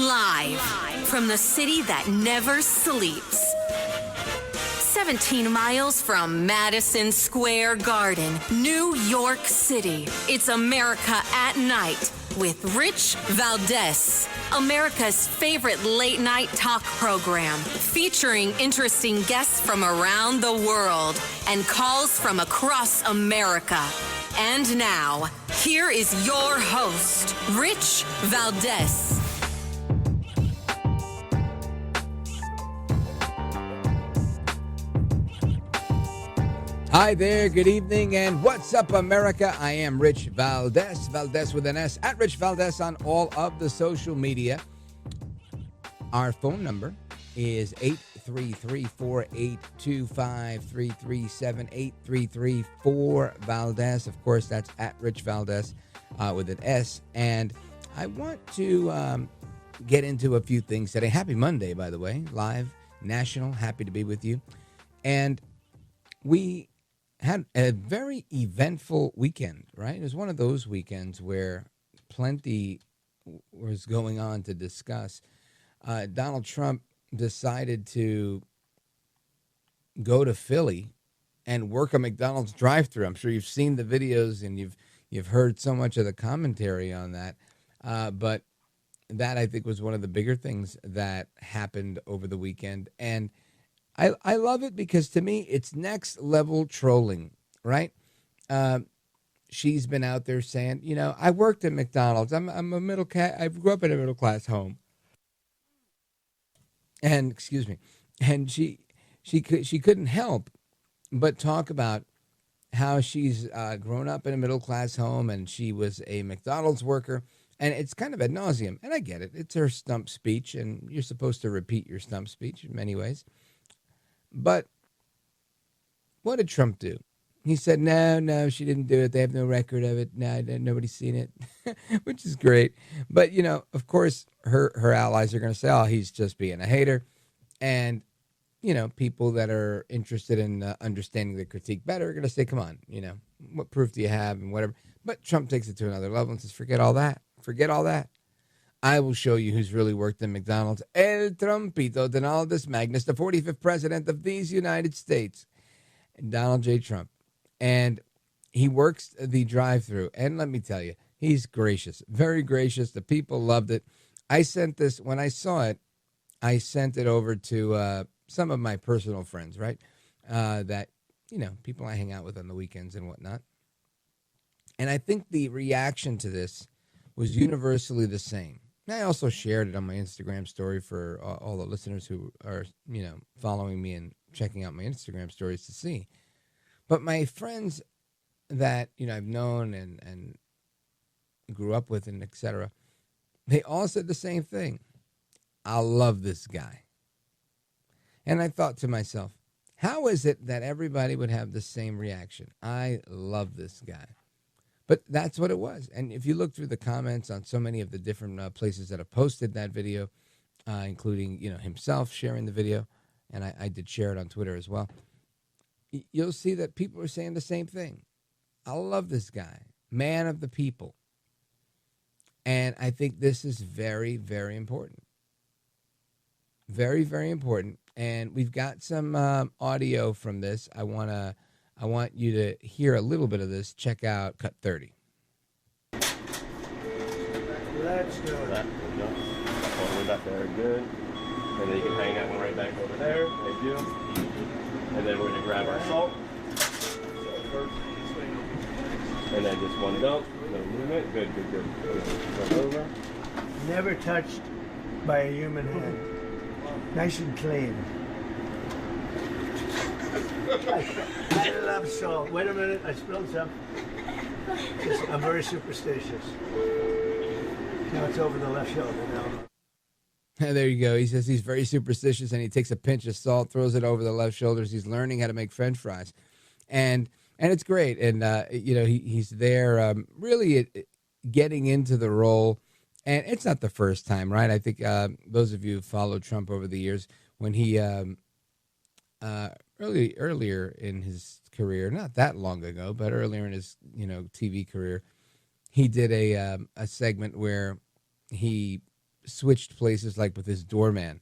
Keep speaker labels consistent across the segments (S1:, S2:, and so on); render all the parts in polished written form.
S1: Live from the city that never sleeps. 17 miles from Madison Square Garden, New York City. It's America at Night with Rich Valdez. America's favorite late-night talk program, featuring interesting guests from around the world and calls from across America. And now, here is your host, Rich Valdez.
S2: Hi there, good evening, and what's up, America? I am Rich Valdez, Valdez with an S, at Rich Valdez on all of the social media. Our phone number is 833-482-5337, 833-4-Valdez. Of course, that's at Rich Valdez with an S. And I want to get into a few things today. Happy Monday, by the way, live, national, happy to be with you. And we had a very eventful weekend, right? It was one of those weekends where plenty was going on to discuss. Donald Trump decided to go to Philly and work a McDonald's drive-thru. I'm sure you've seen the videos and you've heard so much of the commentary on that. But that, I think, was one of the bigger things that happened over the weekend. And I love it because, to me, it's next level trolling, right? She's been out there saying, you know, I worked at McDonald's. I'm a middle class. I grew up in a middle class home, and and she couldn't help but talk about how she's grown up in a middle class home and she was a McDonald's worker. And it's kind of ad nauseum, and I get it. It's her stump speech, and you're supposed to repeat your stump speech in many ways. But what did Trump do? He said, no, she didn't do it. They have no record of it. No, nobody's seen it, which is great. But, you know, of course, her allies are going to say, oh, he's just being a hater. And, you know, people that are interested in understanding the critique better are going to say, come on, you know, what proof do you have and whatever. But Trump takes it to another level and says, forget all that. Forget all that. I will show you who's really worked in McDonald's. El Trumpito Donaldus Magnus, the 45th president of these United States, Donald J. Trump. And he works the drive-thru. And let me tell you, he's gracious, very gracious. The people loved it. I sent this, when I saw it, I sent it over to some of my personal friends, right? That, you know, people I hang out with on the weekends and whatnot. And I think the reaction to this was universally the same. I also shared it on my Instagram story for all the listeners who are, you know, following me and checking out my Instagram stories to see. But my friends that, you know, I've known and grew up with and et cetera, they all said the same thing. I love this guy. And I thought to myself, how is it that everybody would have the same reaction? I love this guy. But that's what it was. And if you look through the comments on so many of the different places that have posted that video, including, you know, himself sharing the video, and I did share it on Twitter as well, you'll see that people are saying the same thing. I love this guy, man of the people. And I think this is very, very important. Very, very important. And we've got some audio from this. I want you to hear a little bit of this. Check out cut 30.
S3: Let's do it. That, no. All the way back there, good. And then you can hang that one right back over there. Thank you. And then we're going to grab our salt. And then just one dump. No movement. Good. Right over.
S4: Never touched by a human hand. Nice and clean. I love salt. Wait a minute, I spilled some. I'm very superstitious. Now it's over the left shoulder now.
S2: There you go. He says he's very superstitious and he takes a pinch of salt, throws it over the left shoulders. He's learning how to make French fries. And it's great. And, you know, he's there really getting into the role. And it's not the first time, right? I think those of you who followed Trump over the years, when he earlier in his career, not that long ago, but earlier in his, you know, TV career, he did a segment where he switched places, like with his doorman.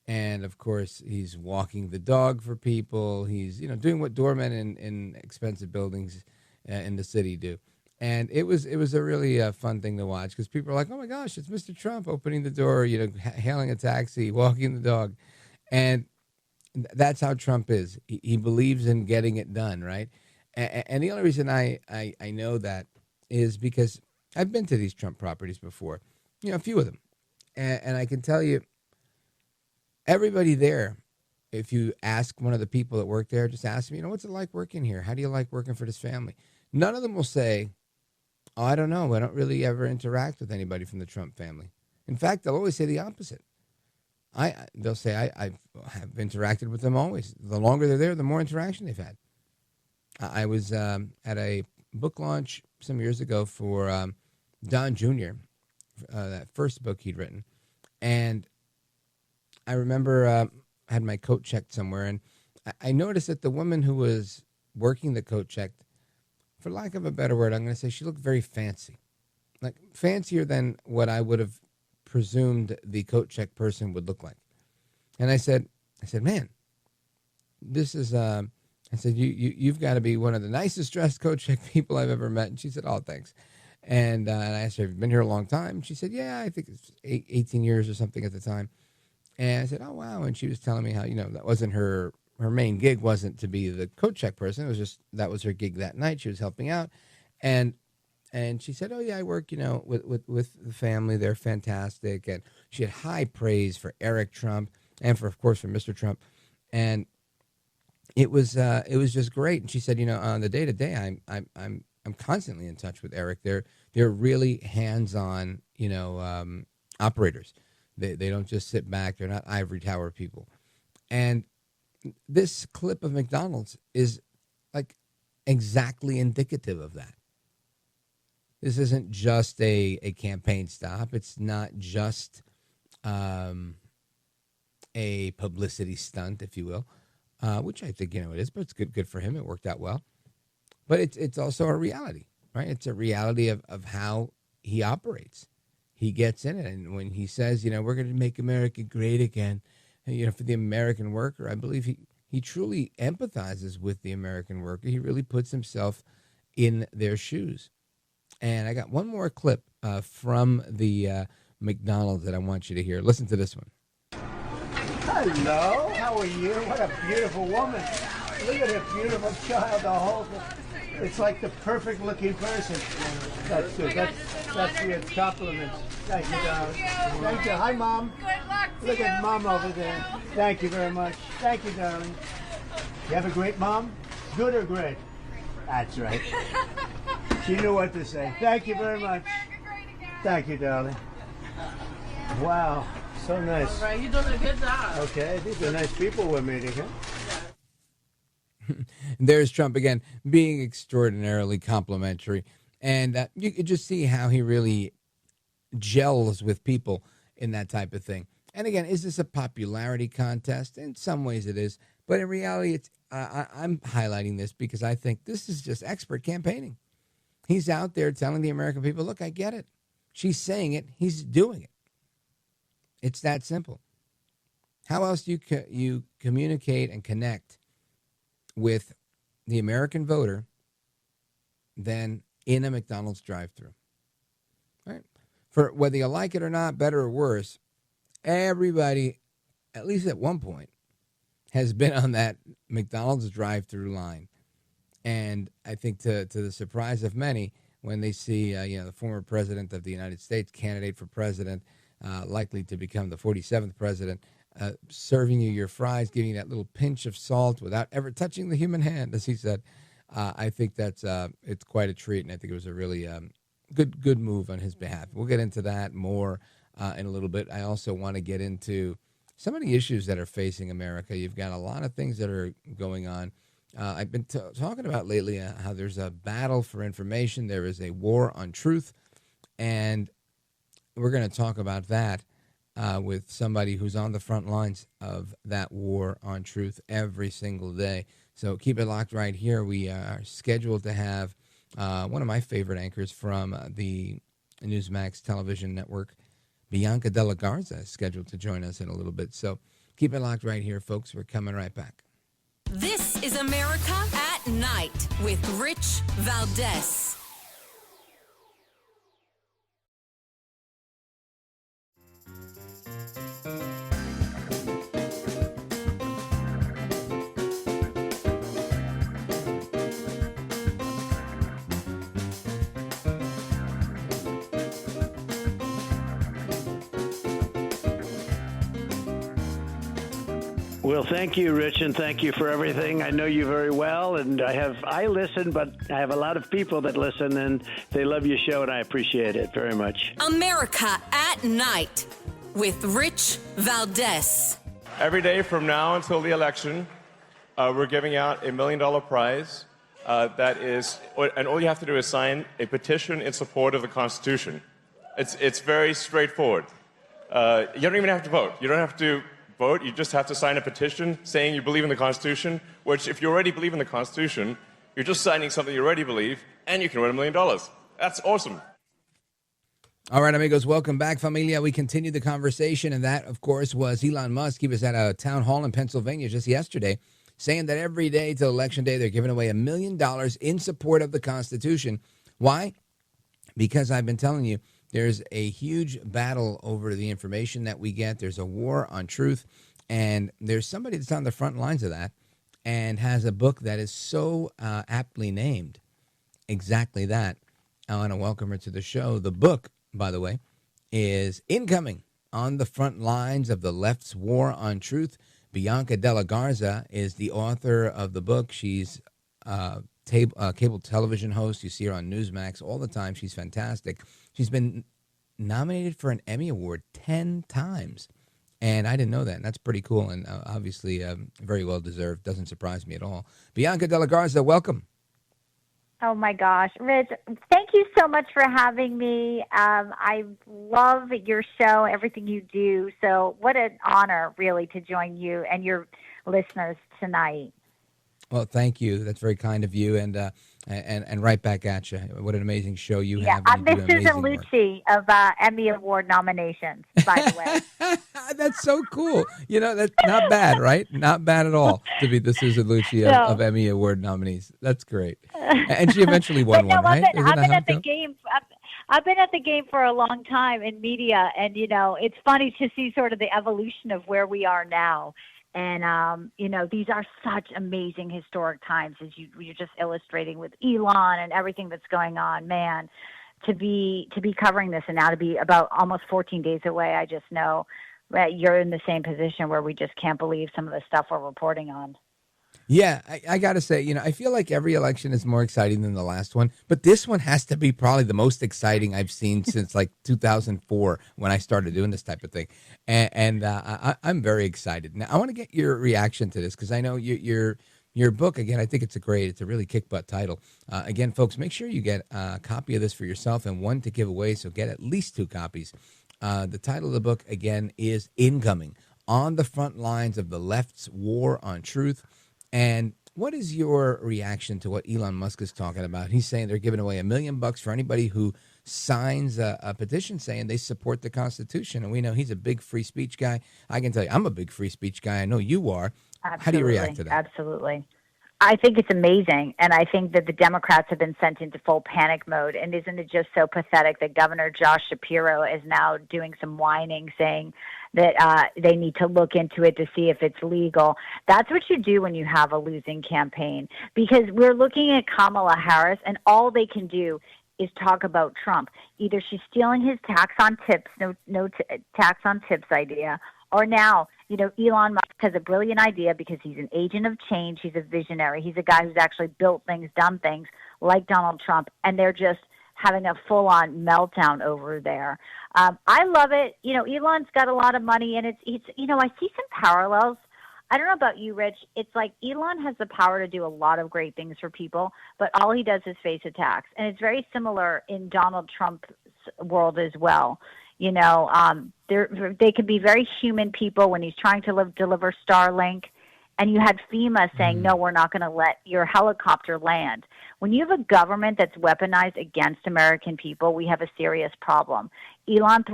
S2: And of course, he's walking the dog for people. He's, doing what doormen in expensive buildings in the city do. And it was a really fun thing to watch, because people are like, "Oh my gosh, it's Mr. Trump opening the door, hailing a taxi, walking the dog," and that's how Trump is. He believes in getting it done, right? And the only reason I know that is because I've been to these Trump properties before, a few of them, and I can tell you, everybody there, if you ask one of the people that work there, just ask them, what's it like working here? How do you like working for this family? None of them will say, "Oh, I don't know. I don't really ever interact with anybody from the Trump family." In fact, they'll always say the opposite. They'll say, I have interacted with them always. The longer they're there, the more interaction they've had. I was at a book launch some years ago for Don Jr., that first book he'd written. And I remember I had my coat checked somewhere, and I noticed that the woman who was working the coat check, for lack of a better word, I'm going to say she looked very fancy. Like fancier than what I would have presumed the coat check person would look like. And I said, "Man, this is," I said, you've got to be one of the nicest dressed coat check people I've ever met. And she said, "Oh, thanks." And I asked her, "Have you been here a long time?" She said, "Yeah, I think it's 18 years or something at the time." And I said, "Oh, wow." And she was telling me how, that wasn't her main gig, wasn't to be the coat check person. It was just, that was her gig that night. She was helping out. And she said, "Oh yeah, I work, with the family. They're fantastic." And she had high praise for Eric Trump and of course, for Mr. Trump. And it was just great. And she said, on the day to day, I'm constantly in touch with Eric. They're really hands-on, operators. They don't just sit back. They're not ivory tower people. And this clip of McDonald's is like exactly indicative of that. This isn't just a campaign stop. It's not just a publicity stunt, if you will, which I think, it is, but it's good for him. It worked out well. But it's also a reality, right? It's a reality of how he operates. He gets in it. And when he says, we're going to make America great again, for the American worker, I believe he truly empathizes with the American worker. He really puts himself in their shoes. And I got one more clip from the McDonald's that I want you to hear. Listen to this one.
S4: Hello, how are you? What a beautiful woman. Look at a beautiful child. It's like the perfect looking person. That's good. That's your compliments. Thank you, darling. Thank you. Hi, Mom.
S5: Good luck to
S4: Look
S5: you.
S4: at Mom over there. Thank you very much. Thank you, darling. You have a great mom? Good or great? That's right. She knew what to say. Thank you very much. Thank you, darling. Wow, so nice.
S5: All right, you're doing a good job.
S4: Okay, these are nice people we're meeting, huh?
S2: There's Trump again, being extraordinarily complimentary. And you could just see how he really gels with people in that type of thing. And again, is this a popularity contest? In some ways it is. But in reality, it's I'm highlighting this because I think this is just expert campaigning. He's out there telling the American people, look, I get it. She's saying it. He's doing it. It's that simple. How else do you communicate and connect with the American voter than in a McDonald's drive-thru? Right? For whether you like it or not, better or worse, everybody, at least at one point, has been on that McDonald's drive-thru line. And I think to the surprise of many, when they see the former president of the United States, candidate for president, likely to become the 47th president, serving you your fries, giving you that little pinch of salt without ever touching the human hand, as he said, I think that's it's quite a treat, and I think it was a really good move on his behalf. We'll get into that more in a little bit. I also want to get into some of the issues that are facing America. You've got a lot of things that are going on. I've been talking about lately how there's a battle for information. There is a war on truth, and we're going to talk about that with somebody who's on the front lines of that war on truth every single day. So keep it locked right here. We are scheduled to have one of my favorite anchors from the Newsmax television network, Bianca de la Garza is scheduled to join us in a little bit. So keep it locked right here, folks. We're coming right back.
S1: This is America at Night with Rich Valdez.
S6: Well, thank you, Rich, and thank you for everything. I know you very well, and I listen, but I have a lot of people that listen, and they love your show, and I appreciate it very much.
S1: America at Night with Rich Valdez.
S3: Every day from now until the election, we're giving out $1 million prize. That is, and all you have to do is sign a petition in support of the Constitution. It's very straightforward. You don't even have to vote. You don't have to vote. You just have to sign a petition saying you believe in the Constitution, which if you already believe in the Constitution, you're just signing something you already believe, and you can win $1 million. That's awesome.
S2: All right, amigos, welcome back, familia. We continue the conversation, and that, of course, was Elon Musk. He was at a town hall in Pennsylvania just yesterday saying that every day till Election Day, they're giving away $1 million in support of the Constitution. Why? Because I've been telling you, there's a huge battle over the information that we get. There's a war on truth, and there's somebody that's on the front lines of that and has a book that is so aptly named exactly that. I want to welcome her to the show. The book, by the way, is Incoming: On the Front Lines of the Left's War on Truth. Bianca de la Garza is the author of the book. She's cable television host. You see her on Newsmax all the time. She's fantastic. She's been nominated for an Emmy Award 10 times, and I didn't know that, and that's pretty cool, and obviously very well deserved. Doesn't surprise me at all. Bianca de la Garza, welcome.
S7: Oh, my gosh. Rich, thank you so much for having me. I love your show, everything you do, so what an honor, really, to join you and your listeners tonight.
S2: Well, thank you. That's very kind of you, and right back at you. What an amazing show you have.
S7: I'm the Susan Lucci of Emmy Award nominations, by the way.
S2: That's so cool. You know, that's not bad, right? Not bad at all to be the Susan Lucci of Emmy Award nominees. That's great. And she eventually won one, right?
S7: I've been at the game. I've been at the game for a long time in media, and, you know, it's funny to see sort of the evolution of where we are now. And, you know, these are such amazing historic times, as you're just illustrating with Elon and everything that's going on. Man, to be covering this and now to be about almost 14 days away, I just know that you're in the same position where we just can't believe some of the stuff we're reporting on.
S2: Yeah, I got to say, you know, I feel like every election is more exciting than the last one, but this one has to be probably the most exciting I've seen since like 2004 when I started doing this type of thing. And I'm very excited. Now, I want to get your reaction to this because I know your book, again, I think it's a really kick-butt title. Again, folks, make sure you get a copy of this for yourself and one to give away, so get at least 2 copies. The title of the book, again, is Incoming: On the Front Lines of the Left's War on Truth. And what is your reaction to what Elon Musk is talking about? He's saying they're giving away $1 million for anybody who signs a petition saying they support the Constitution. And we know he's a big free speech guy. I can tell you, I'm a big free speech guy. I know you are.
S7: Absolutely.
S2: How do you react to that?
S7: Absolutely. I think it's amazing, and I think that the Democrats have been sent into full panic mode, and isn't it just so pathetic that Governor Josh Shapiro is now doing some whining, saying that they need to look into it to see if it's legal. That's what you do when you have a losing campaign, because we're looking at Kamala Harris, and all they can do is talk about Trump. Either she's stealing his tax on tips, tax on tips idea, or now, you know, Elon Musk has a brilliant idea because he's an agent of change. He's a visionary. He's a guy who's actually built things, done things like Donald Trump, and they're just having a full-on meltdown over there. I love it. You know, Elon's got a lot of money, and it's you know, I see some parallels. I don't know about you, Rich. It's like Elon has the power to do a lot of great things for people, but all he does is face attacks. And it's very similar in Donald Trump's world as well. You know, they can be very human people when he's trying to deliver Starlink. And you had FEMA saying, no, we're not going to let your helicopter land. When you have a government that's weaponized against American people, we have a serious problem. Elon's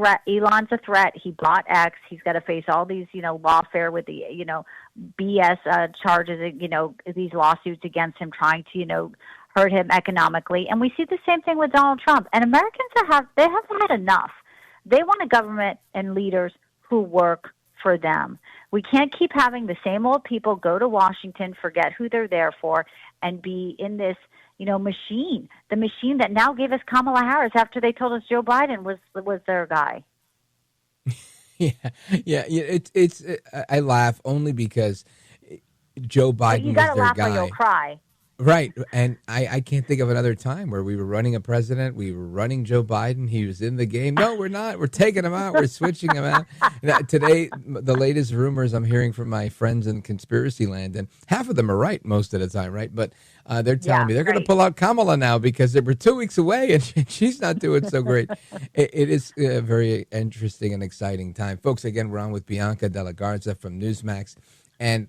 S7: a threat. He bought X. He's got to face all these, lawfare with the, BS charges, these lawsuits against him trying to, hurt him economically. And we see the same thing with Donald Trump. And Americans have had enough. They want a government and leaders who work for them. We can't keep having the same old people go to Washington, forget who they're there for, and be in this, machine. The machine that now gave us Kamala Harris after they told us Joe Biden was their guy.
S2: Yeah. It's I laugh only because Joe Biden
S7: You got
S2: was
S7: to
S2: their
S7: laugh
S2: guy.
S7: or you'll cry.
S2: Right. And I can't think of another time where we were running a president. We were running Joe Biden. He was in the game. No, we're not. We're taking him out. We're switching him out. Now, today, the latest rumors I'm hearing from my friends in conspiracy land, and half of them are right most of the time, right? But they're telling me they're going to pull out Kamala now because they were 2 weeks away and she's not doing so great. It is a very interesting and exciting time. Folks, again, we're on with Bianca Della Garza from Newsmax. And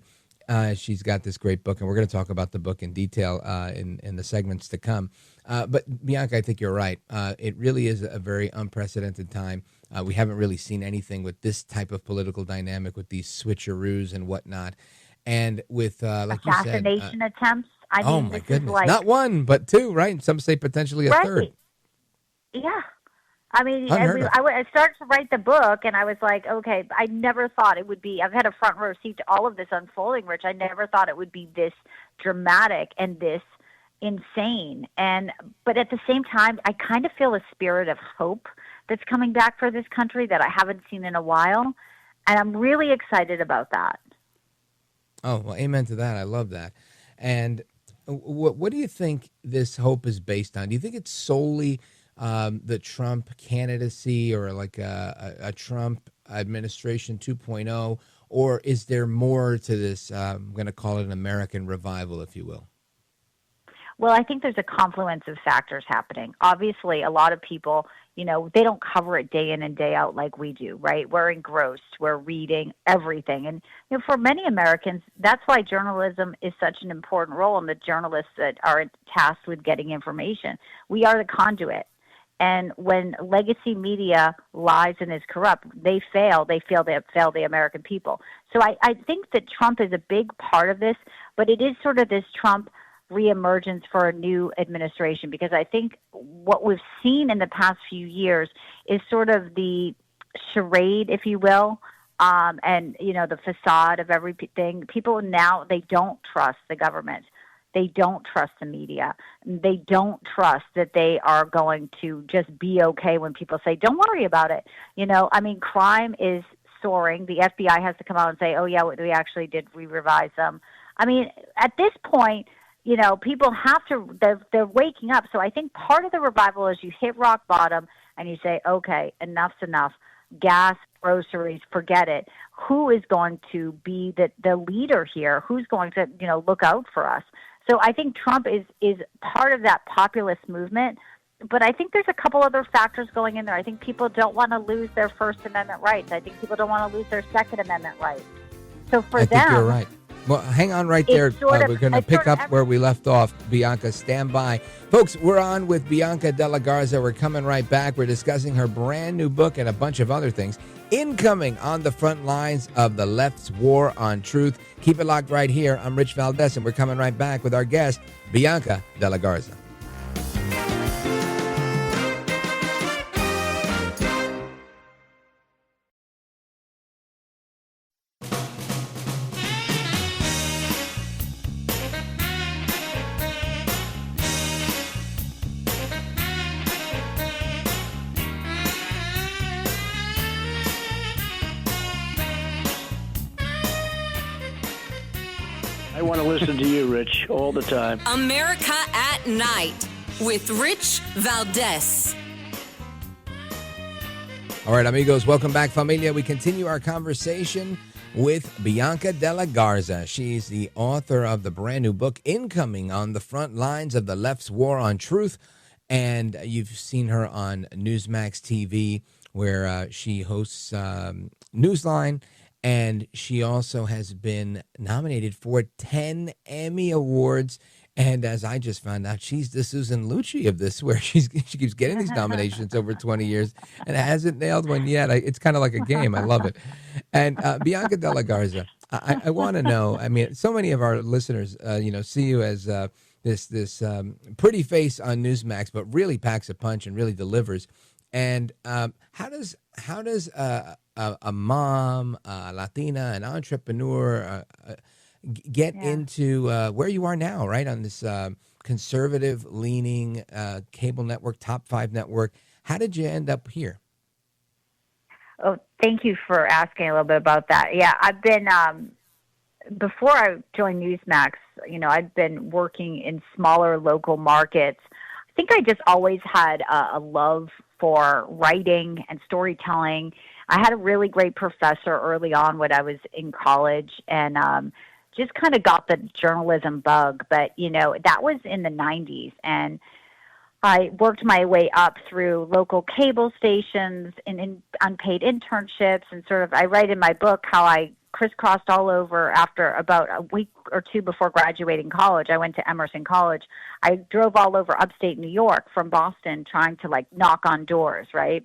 S2: she's got this great book, and we're going to talk about the book in detail in the segments to come. But Bianca, I think you're right. It really is a very unprecedented time. We haven't really seen anything with this type of political dynamic, with these switcheroos and whatnot. And with, like you said,
S7: assassination attempts.
S2: Oh my goodness! Not one, but two, right? Some say potentially a third.
S7: Yeah. I mean,
S2: Unheard of.
S7: I started to write the book, and I was like, okay, I never thought it would be. I've had a front row seat to all of this unfolding, Rich. I never thought it would be this dramatic and this insane. But at the same time, I kind of feel a spirit of hope that's coming back for this country that I haven't seen in a while, and I'm really excited about that.
S2: Oh, well, amen to that. I love that. And what do you think this hope is based on? Do you think it's solely the Trump candidacy or like a Trump administration 2.0, or is there more to this? I'm going to call it an American revival, if you will.
S7: Well, I think there's a confluence of factors happening. Obviously, a lot of people, they don't cover it day in and day out like we do, right? We're engrossed. We're reading everything. And for many Americans, that's why journalism is such an important role, and the journalists that are tasked with getting information. We are the conduit. And when legacy media lies and is corrupt, they fail. They fail the American people. So I think that Trump is a big part of this, but it is sort of this Trump reemergence for a new administration, because I think what we've seen in the past few years is sort of the charade, if you will, and, the facade of everything. People now, they don't trust the government. They don't trust the media. They don't trust that they are going to just be okay when people say, don't worry about it. Crime is soaring. The FBI has to come out and say, oh, yeah, we actually did. We revised them. At this point, people have to, they're waking up. So I think part of the revival is you hit rock bottom and you say, okay, enough's enough. Gas, groceries, forget it. Who is going to be the leader here? Who's going to, look out for us? So I think Trump is part of that populist movement. But I think there's a couple other factors going in there. I think people don't want to lose their First Amendment rights. I think people don't want to lose their Second Amendment rights. So I
S2: think you're right. Well, hang on right there. We're going to pick up where we left off. Bianca, stand by. Folks, we're on with Bianca Della Garza. We're coming right back. We're discussing her brand new book and a bunch of other things. Incoming on the front lines of the left's war on truth. Keep it locked right here. I'm Rich Valdez, and we're coming right back with our guest, Bianca Della Garza.
S6: I want to listen to you, Rich, all the time.
S1: America at Night with Rich Valdez.
S2: All right, amigos, welcome back, familia. We continue our conversation with Bianca Della Garza. She's the author of the brand new book, Incoming on the Front Lines of the Left's War on Truth. And you've seen her on Newsmax TV, where she hosts Newsline. And she also has been nominated for 10 Emmy Awards And as I just found out, she's the Susan Lucci of this, where she keeps getting these nominations over 20 years and hasn't nailed one yet. It's kind of like a game. I love it. And Bianca Della Garza, I want to know. I mean, so many of our listeners, see you as this pretty face on Newsmax, but really packs a punch and really delivers. And how does a mom, Latina, an entrepreneur, get into where you are now, right, on this conservative-leaning cable network, top 5 network? How did you end up here?
S7: Oh, thank you for asking a little bit about that. Yeah, I've been, before I joined Newsmax, I've been working in smaller local markets. I think I just always had a love for writing and storytelling. I had a really great professor early on when I was in college, and just kind of got the journalism bug. But, that was in the 90s. And I worked my way up through local cable stations and in unpaid internships. And I write in my book how I crisscrossed all over. After about a week or two before graduating college, I went to Emerson College. I drove all over upstate New York from Boston trying to knock on doors, right?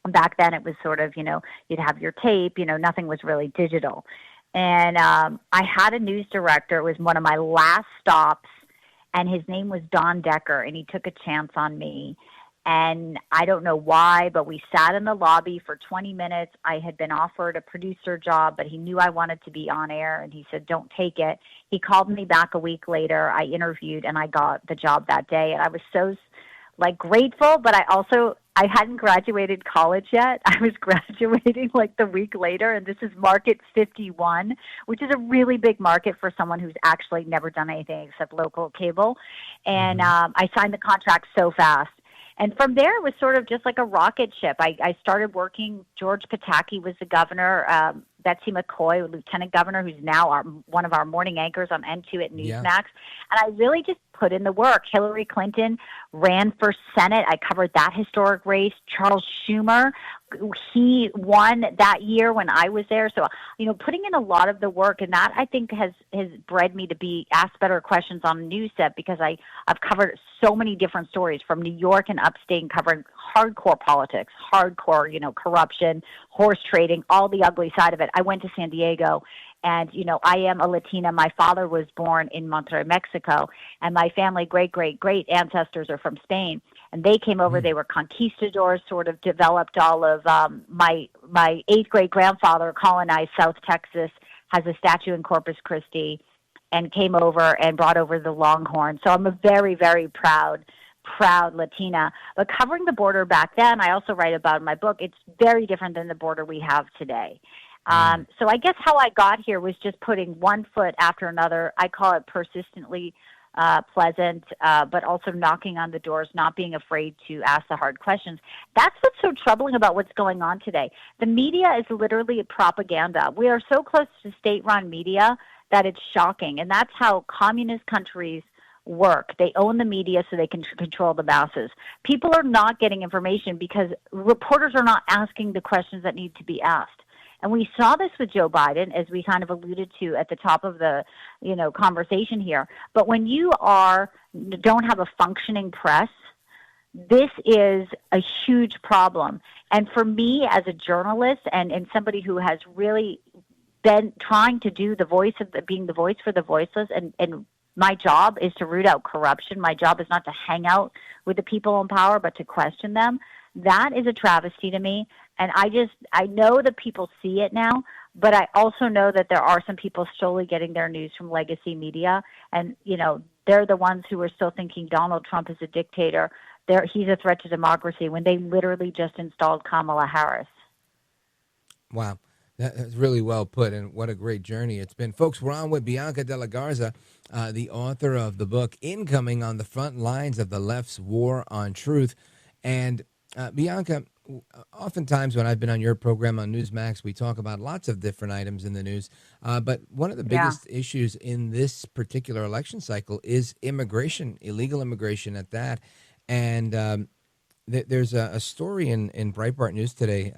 S7: Back then it was sort of, you'd have your tape, nothing was really digital. And I had a news director. It was one of my last stops, and his name was Don Decker, and he took a chance on me. And I don't know why, but we sat in the lobby for 20 minutes. I had been offered a producer job, but he knew I wanted to be on air, and he said, don't take it. He called me back a week later. I interviewed, and I got the job that day. And I was so grateful, but I hadn't graduated college yet. I was graduating the week later, and this is Market 51, which is a really big market for someone who's actually never done anything except local cable. And I signed the contract so fast. And from there, it was sort of just like a rocket ship. I started working. George Pataki was the governor. Betsy McCoy, lieutenant governor, who's now one of our morning anchors on N2 at Newsmax. Yeah. And I really just put in the work. Hillary Clinton ran for Senate. I covered that historic race. Charles Schumer, he won that year when I was there. So, putting in a lot of the work, and that I think has bred me to be asked better questions on a news set, because I've covered so many different stories from New York and upstate, and covering hardcore politics, hardcore, corruption, horse trading, all the ugly side of it. I went to San Diego, and, I am a Latina. My father was born in Monterrey, Mexico, and my family, great ancestors are from Spain. And they came over. They were conquistadors, sort of developed all of my 8th great grandfather colonized South Texas, has a statue in Corpus Christi, and came over and brought over the Longhorn. So I'm a very, very proud Latina. But covering the border back then, I also write about in my book, it's very different than the border we have today. So I guess how I got here was just putting one foot after another. I call it persistently pleasant, but also knocking on the doors, not being afraid to ask the hard questions. That's what's so troubling about what's going on today. The media is literally propaganda. We are so close to state-run media that it's shocking. And that's how communist countries work. They own the media so they can control the masses. People are not getting information because reporters are not asking the questions that need to be asked. And we saw this with Joe Biden, as we kind of alluded to at the top of the, conversation here. But when you don't have a functioning press, this is a huge problem. And for me as a journalist and somebody who has really been trying to do being the voice for the voiceless, and my job is to root out corruption. My job is not to hang out with the people in power, but to question them. That is a travesty to me. And I know that people see it now, but I also know that there are some people solely getting their news from legacy media. And, they're the ones who are still thinking Donald Trump is a dictator. He's a threat to democracy when they literally just installed Kamala Harris.
S2: Wow. That's really well put, and what a great journey it's been. Folks, we're on with Bianca Della Garza, the author of the book, Incoming: On the Front Lines of the Left's War on Truth. And Bianca, oftentimes when I've been on your program on Newsmax, we talk about lots of different items in the news. But one of the biggest issues in this particular election cycle is immigration, illegal immigration at that. And there's a story in Breitbart News today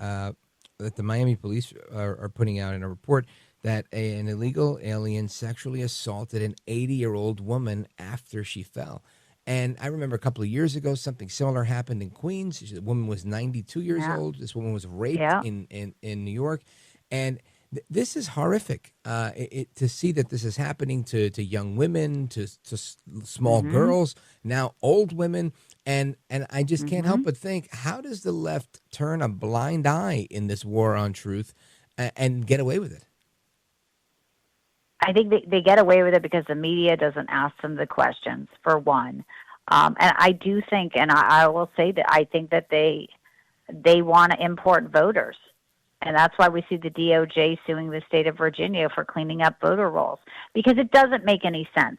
S2: that the Miami police are putting out in a report that an illegal alien sexually assaulted an 80-year-old woman after she fell. And I remember a couple of years ago, something similar happened in Queens. The woman was 92 years old. This woman was raped in New York. And this is horrific to see that this is happening to young women, to small girls, now old women. And I just can't help but think, how does the left turn a blind eye in this war on truth and get away with it?
S7: I think they get away with it because the media doesn't ask them the questions, for one. And I do think, and I will say that I think that they want to import voters. And that's why we see the DOJ suing the state of Virginia for cleaning up voter rolls, because it doesn't make any sense.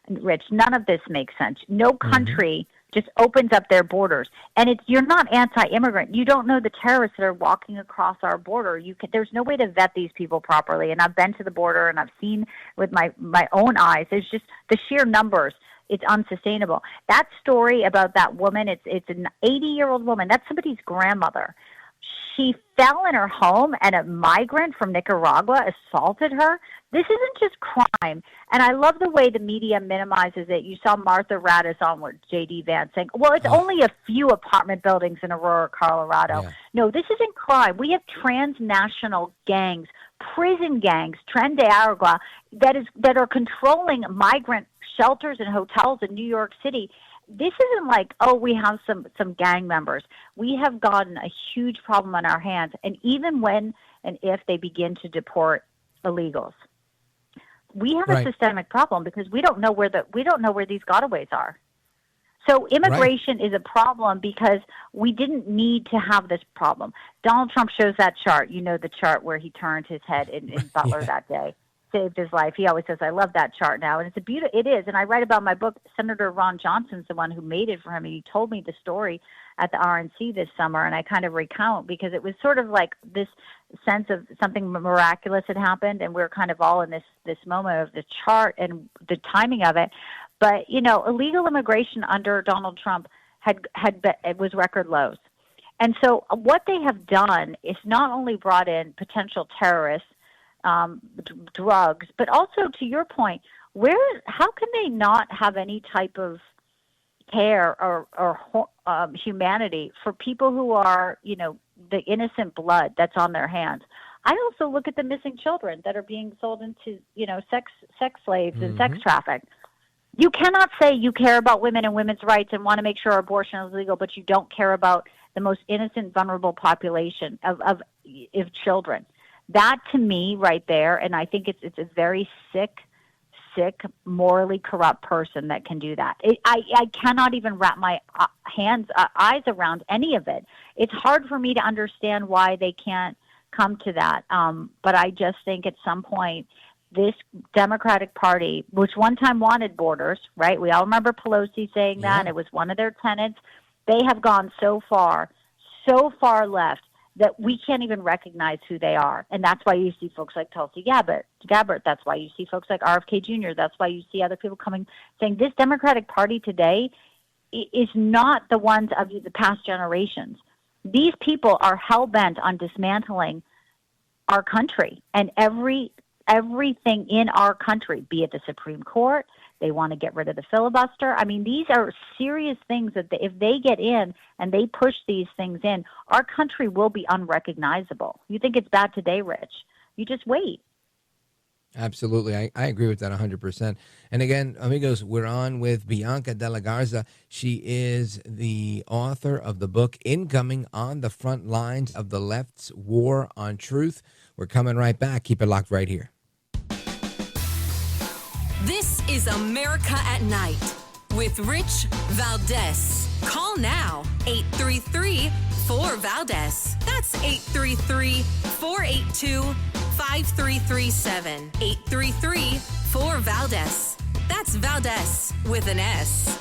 S7: Rich, none of this makes sense. No country just opens up their borders. And you're not anti-immigrant. You don't know the terrorists that are walking across our border. There's no way to vet these people properly. And I've been to the border and I've seen with my own eyes. It's just the sheer numbers. It's unsustainable. That story about that woman, it's an 80-year-old woman. That's somebody's grandmother. She fell in her home and a migrant from Nicaragua assaulted her. This isn't just crime. And I love the way the media minimizes it. You saw Martha Raddatz on with J.D. Vance saying, well, it's only a few apartment buildings in Aurora, Colorado. Yeah. No, this isn't crime. We have transnational gangs, prison gangs, Tren de Aragua, that are controlling migrant shelters and hotels in New York City. This isn't like, oh, we have some gang members. We have gotten a huge problem on our hands. And even when and if they begin to deport illegals, we have a systemic problem because we don't know where these gotaways are. So immigration is a problem because we didn't need to have this problem. Donald Trump shows that chart. You know, the chart where he turned his head in Butler that day. Saved his life. He always says, I love that chart now. And it is. And I write about my book, Senator Ron Johnson's the one who made it for him. And he told me the story at the RNC this summer. And I kind of recount because it was sort of like this sense of something miraculous had happened. And we're kind of all in this moment of the chart and the timing of it. But, you know, illegal immigration under Donald Trump it was record lows. And so what they have done is not only brought in potential terrorists, drugs, but also to your point, how can they not have any type of care or humanity for people who are, you know, the innocent blood that's on their hands? I also look at the missing children that are being sold into, you know, sex slaves and sex trafficked. You cannot say you care about women and women's rights and want to make sure abortion is legal, but you don't care about the most innocent, vulnerable population of children. That, to me, right there, and I think it's a very sick, morally corrupt person that can do that. I cannot even wrap my eyes around any of it. It's hard for me to understand why they can't come to that. But I just think at some point, this Democratic Party, which one time wanted borders, right? We all remember Pelosi saying that. And it was one of their tenets. They have gone so far left, that we can't even recognize who they are. And that's why you see folks like Tulsi Gabbard. That's why you see folks like RFK Jr. That's why you see other people coming saying this Democratic Party today is not the ones of the past generations. These people are hell-bent on dismantling our country and everything in our country, be it the Supreme Court. They want to get rid of the filibuster. I mean, these are serious things that if they get in and they push these things in, our country will be unrecognizable. You think it's bad today, Rich? You just wait.
S2: Absolutely. I agree with that 100%. And again, amigos, we're on with Bianca de la Garza. She is the author of the book Incoming: On the Front Lines of the Left's War on Truth. We're coming right back. Keep it locked right here.
S1: This is America at Night with Rich Valdez. Call now, 833-4-VALDEZ. That's 833-482-5337. 833-4-VALDEZ. That's Valdez with an S.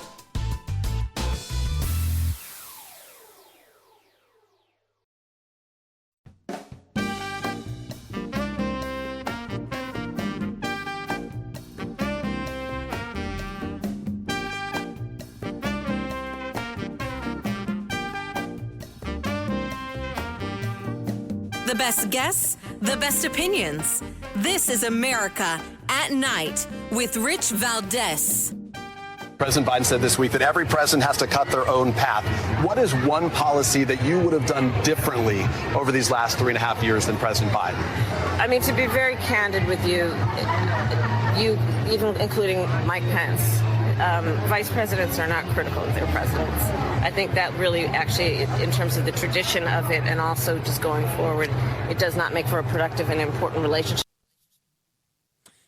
S1: The best guests, the best opinions. This is America at Night with Rich Valdez.
S8: President Biden said this week that every president has to cut their own path. What is one policy that you would have done differently over these last 3.5 years than President Biden?
S5: I mean, to be very candid with you, even including Mike Pence, vice presidents are not critical of their presidents. I think that really actually, in terms of the tradition of it and also just going forward, it does not make for a productive and important relationship.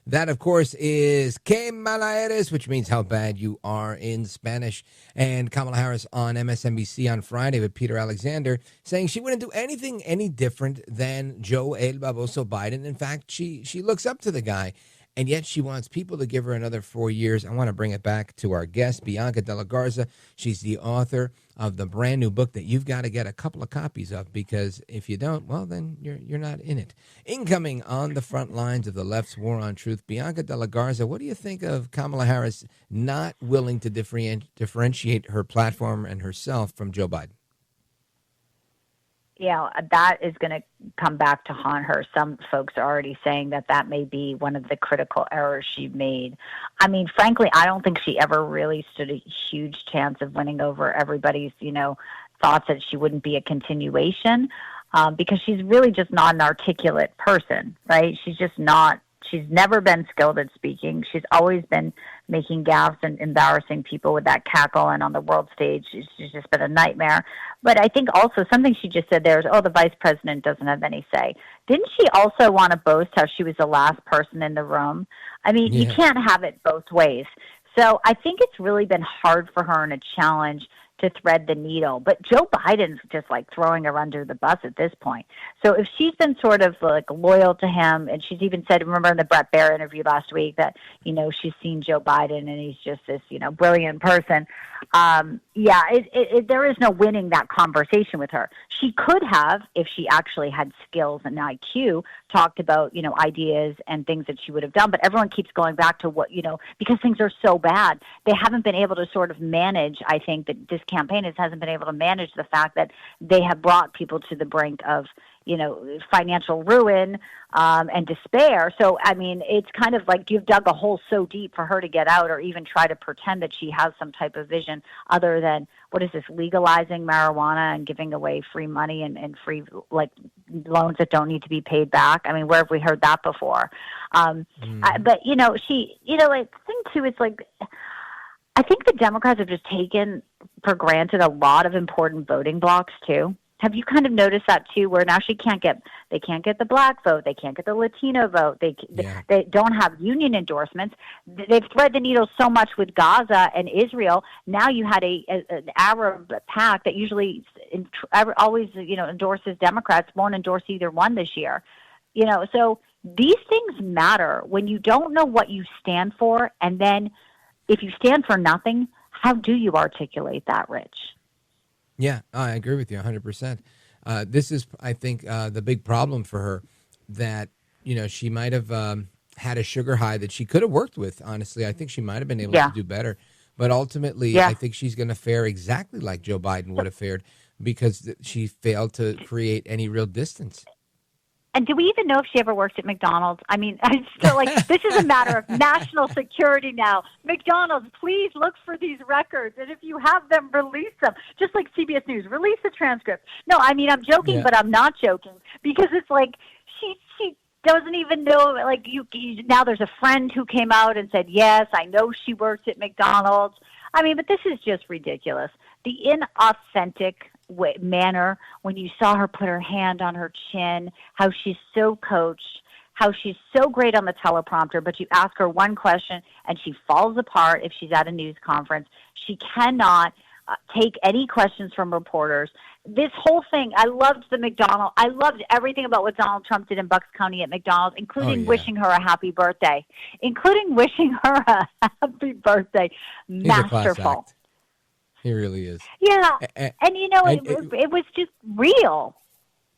S2: That, of course, is Que mala eres, which means how bad you are in Spanish. And Kamala Harris on MSNBC on Friday with Peter Alexander saying she wouldn't do anything any different than Joe El Baboso Biden. In fact, she looks up to the guy, and yet she wants people to give her another 4 years. I want to bring it back to our guest, Bianca de la Garza. She's the author of the brand new book that you've got to get a couple of copies of, because if you don't, well, then you're not in it. Incoming on the front lines of the left's war on truth, Bianca de la Garza, what do you think of Kamala Harris not willing to differentiate her platform and herself from Joe Biden?
S7: Yeah, that is going to come back to haunt her. Some folks are already saying that may be one of the critical errors she made. I mean, frankly, I don't think she ever really stood a huge chance of winning over everybody's, thoughts that she wouldn't be a continuation, because she's really just not an articulate person, right? She's just not. She's never been skilled at speaking. She's always been making gaffes and embarrassing people with that cackle, and on the world stage, she's just been a nightmare. But I think also something she just said there is, the vice president doesn't have any say. Didn't she also want to boast how she was the last person in the room? I mean, You can't have it both ways. So I think it's really been hard for her and a challenge to thread the needle. But Joe Biden's just like throwing her under the bus at this point. So if she's been sort of like loyal to him, and she's even said, remember in the Brett Baier interview last week that, she's seen Joe Biden and he's just this, brilliant person. There is no winning that conversation with her. She could have, if she actually had skills and IQ, talked about, ideas and things that she would have done. But everyone keeps going back to what, because things are so bad. They haven't been able to sort of manage, I think, that this campaign hasn't been able to manage the fact that they have brought people to the brink of, financial ruin and despair. So, I mean, it's kind of like you've dug a hole so deep for her to get out, or even try to pretend that she has some type of vision other than, what is this, legalizing marijuana and giving away free money and free, like, loans that don't need to be paid back. I mean, where have we heard that before? But, the thing, too, is like, I think the Democrats have just taken for granted a lot of important voting blocks, too. Have you kind of noticed that too, where now they can't get the black vote, they can't get the Latino vote, they don't have union endorsements. They've threaded the needle so much with Gaza and Israel. Now you had an Arab pack that usually always endorses Democrats, won't endorse either one this year. So these things matter when you don't know what you stand for, and then if you stand for nothing, how do you articulate that, Rich?
S2: Yeah, I agree with you 100%. This is, I think, the big problem for her, that, she might have had a sugar high that she could have worked with, honestly. I think she might have been able to do better. But ultimately, I think she's going to fare exactly like Joe Biden would have fared, because she failed to create any real distance.
S7: And do we even know if she ever worked at McDonald's? I mean, I still this is a matter of national security now. McDonald's, please look for these records. And if you have them, release them. Just like CBS News, release the transcript. No, I mean, I'm joking, but I'm not joking, because it's like she doesn't even know, like, now there's a friend who came out and said, yes, I know she works at McDonald's. I mean, but this is just ridiculous. The inauthentic manner when you saw her put her hand on her chin, how she's so coached, how she's so great on the teleprompter, but you ask her one question and she falls apart if she's at a news conference. She cannot take any questions from reporters. This whole thing, I loved everything about what Donald Trump did in Bucks County at McDonald's, including wishing her a happy birthday. Masterful.
S2: He really is.
S7: Yeah, and it was just real.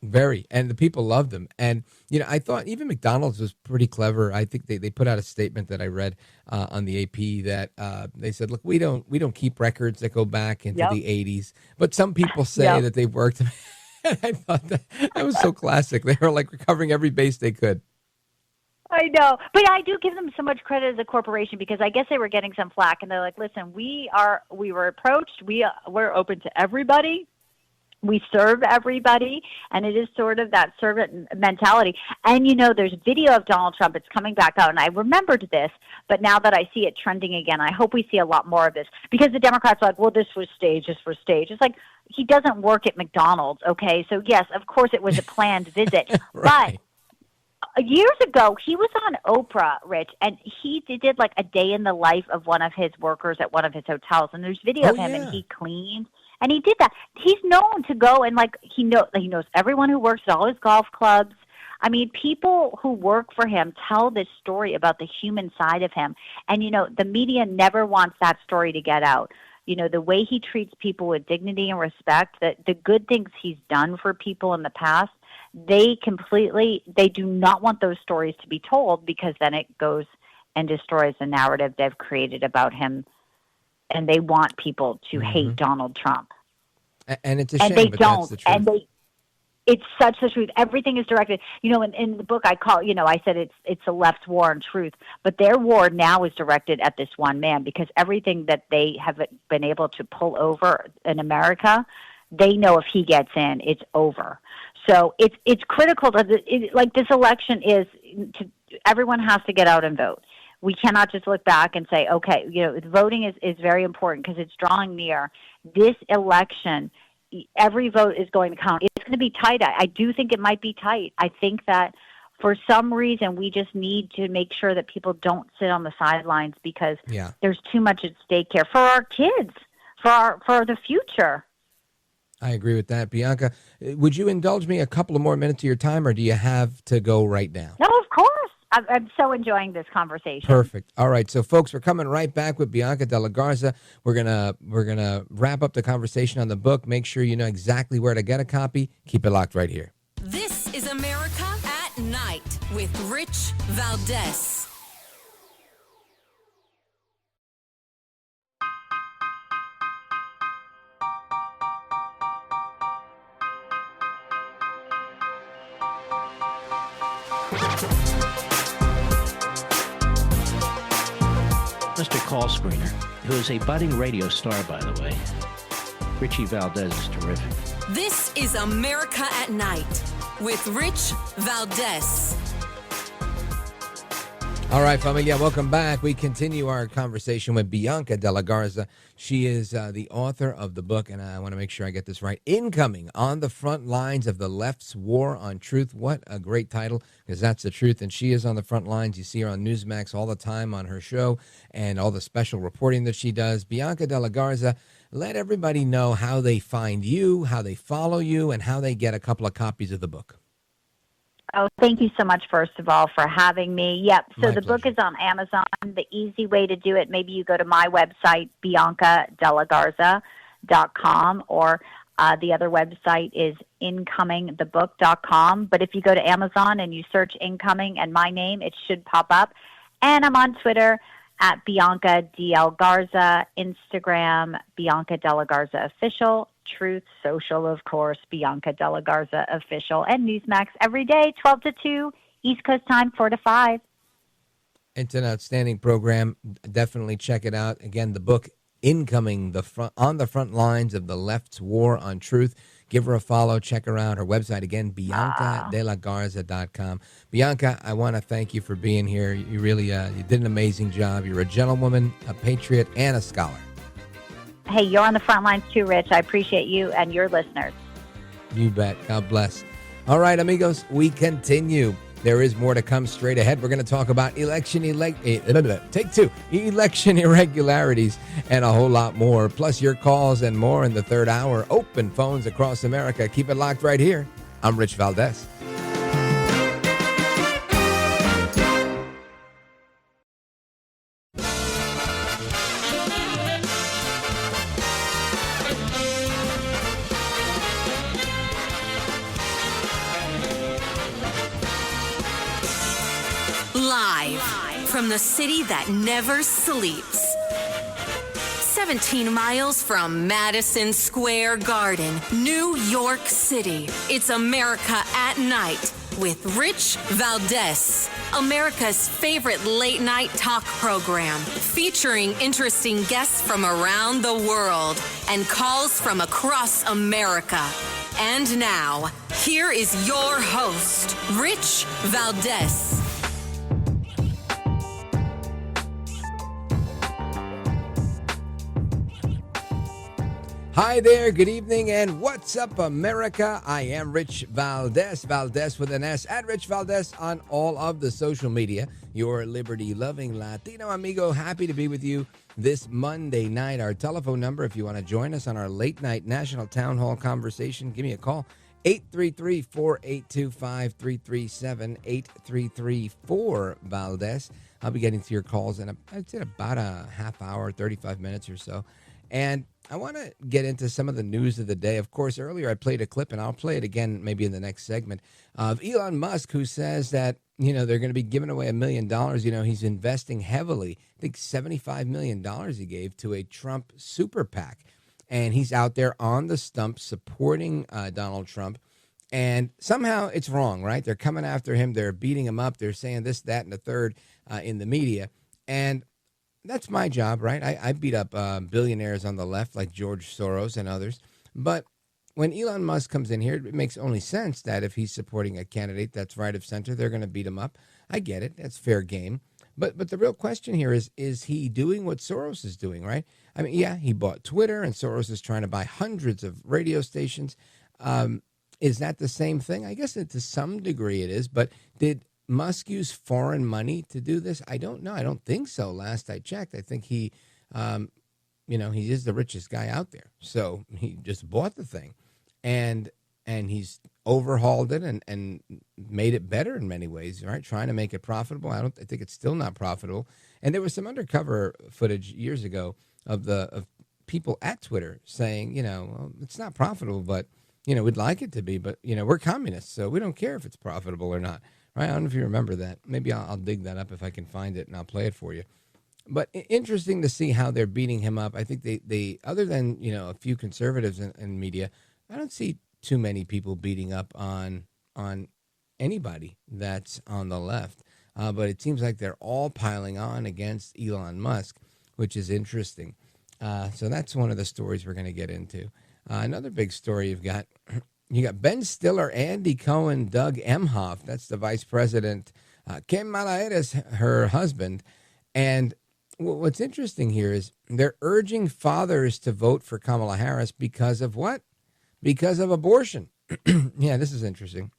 S2: Very, and the people loved him. And, I thought even McDonald's was pretty clever. I think they put out a statement that I read on the AP that they said, look, we don't keep records that go back into the 80s. But some people say that they've worked I thought that was so classic. They were like recovering every base they could.
S7: I know, but I do give them so much credit as a corporation because I guess they were getting some flack, and they're like, "Listen, we were approached. We're open to everybody. We serve everybody," and it is sort of that servant mentality. And there's video of Donald Trump. It's coming back out, and I remembered this, but now that I see it trending again, I hope we see a lot more of this because the Democrats are like, "Well, this was staged. This was staged." It's like he doesn't work at McDonald's, okay? So yes, of course, it was a planned visit,
S2: Right.
S7: but. Years ago, he was on Oprah, Rich, and he did like a day in the life of one of his workers at one of his hotels. And there's video of him, and he cleaned, and he did that. He's known to go and he knows everyone who works at all his golf clubs. I mean, people who work for him tell this story about the human side of him, and the media never wants that story to get out. The way he treats people with dignity and respect, the good things he's done for people in the past. They do not want those stories to be told because then it goes and destroys the narrative they've created about him, and they want people to hate Donald Trump.
S2: And it's a shame,
S7: and they
S2: but
S7: don't.
S2: that's the truth.
S7: It's such the truth. Everything is directed. In the book I I said it's the left's war on truth, but their war now is directed at this one man because everything that they have been able to pull over in America, they know if he gets in, it's over. So it's critical like this election everyone has to get out and vote. We cannot just look back and say, okay, voting is very important because it's drawing near. This election, every vote is going to count. It's going to be tight. I do think it might be tight. I think that for some reason we just need to make sure that people don't sit on the sidelines because there's too much at stake here for our kids, for the future.
S2: I agree with that. Bianca, would you indulge me a couple of more minutes of your time, or do you have to go right now?
S7: No, of course. I'm so enjoying this conversation.
S2: Perfect. All right, so folks, we're coming right back with Bianca de la Garza. We're gonna wrap up the conversation on the book. Make sure you know exactly where to get a copy. Keep it locked right here.
S1: This is America at Night with Rich Valdez.
S9: Mr. Call Screener, who is a budding radio star, by the way. Richie Valdez is terrific.
S1: This is America at Night with Rich Valdez.
S2: All right, familia, welcome back. We continue our conversation with Bianca de la Garza. She is the author of the book, and I want to make sure I get this right, Incoming: On the Front Lines of the Left's War on Truth. What a great title, because that's the truth, and she is on the front lines. You see her on Newsmax all the time on her show and all the special reporting that she does. Bianca de la Garza, let everybody know how they find you, how they follow you, and how they get a couple of copies of the book.
S7: Oh, thank you so much, first of all, for having me. Yep. So the book
S2: pleasure.
S7: is on Amazon. The easy way to do it, maybe you go to my website, biancadelagarza.com, or the other website is incomingthebook.com. But if you go to Amazon and you search Incoming and my name, it should pop up. And I'm on Twitter at Bianca DL Garza, Instagram, Bianca Della Garza Official, Truth Social, of course, Bianca Della Garza Official, and Newsmax every day, 12 to 2, East Coast time, 4 to 5.
S2: It's an outstanding program. Definitely check it out. Again, the book, Incoming: On the Front Lines of the Left's War on Truth. Give her a follow. Check her out. Her website, again, biancadelagarza.com. Bianca, I want to thank you for being here. You really you did an amazing job. You're a gentlewoman, a patriot, and a scholar.
S7: Hey, you're on the front lines too, Rich. I appreciate you and your listeners.
S2: You bet. God bless. All right, amigos, we continue. There is more to come straight ahead. We're going to talk about election irregularities and a whole lot more. Plus your calls and more in the third hour. Open phones across America. Keep it locked right here. I'm Rich Valdez.
S1: Live from the city that never sleeps. 17 miles from Madison Square Garden, New York City. It's America at Night with Rich Valdez, America's favorite late night talk program, featuring interesting guests from around the world and calls from across America. And now, here is your host, Rich Valdez.
S2: Hi there, good evening, and what's up, America? I am Rich Valdez, Valdez with an S, at Rich Valdez on all of the social media. Your liberty-loving Latino amigo, happy to be with you this Monday night. Our telephone number, if you want to join us on our late-night national town hall conversation, give me a call, 833-482-5337, 833-4-Valdez. I'll be getting to your calls in about a half hour, 35 minutes or so. And I want to get into some of the news of the day. Of course, earlier I played a clip, and I'll play it again maybe in the next segment, of Elon Musk, who says that, they're going to be giving away $1 million. He's investing heavily. I think $75 million he gave to a Trump super PAC. And he's out there on the stump supporting Donald Trump. And somehow it's wrong, right? They're coming after him. They're beating him up. They're saying this, that, and the third in the media. And that's my job, right? I beat up billionaires on the left like George Soros and others. But when Elon Musk comes in here, it makes only sense that if he's supporting a candidate that's right of center, they're going to beat him up. I get it. That's fair game. But the real question here is he doing what Soros is doing, right? I mean, yeah, he bought Twitter, and Soros is trying to buy hundreds of radio stations. Is that the same thing? I guess to some degree it is. But did Musk use foreign money to do this? I don't know. I don't think so. Last I checked, I think he is the richest guy out there. So he just bought the thing, and he's overhauled it and made it better in many ways, right? Trying to make it profitable. I think it's still not profitable. And there was some undercover footage years ago of people at Twitter saying, well, it's not profitable, but we'd like it to be, but we're communists, so we don't care if it's profitable or not. Right? I don't know if you remember that. Maybe I'll dig that up if I can find it, and I'll play it for you. But interesting to see how they're beating him up. I think they other than a few conservatives in media, I don't see too many people beating up on anybody that's on the left. But it seems like they're all piling on against Elon Musk, which is interesting. So that's one of the stories we're going to get into. Another big story you got Ben Stiller, Andy Cohen, Doug Emhoff. That's the vice president. Kim Malaeres, her husband. And what's interesting here is they're urging fathers to vote for Kamala Harris because of what? Because of abortion. Yeah, this is interesting.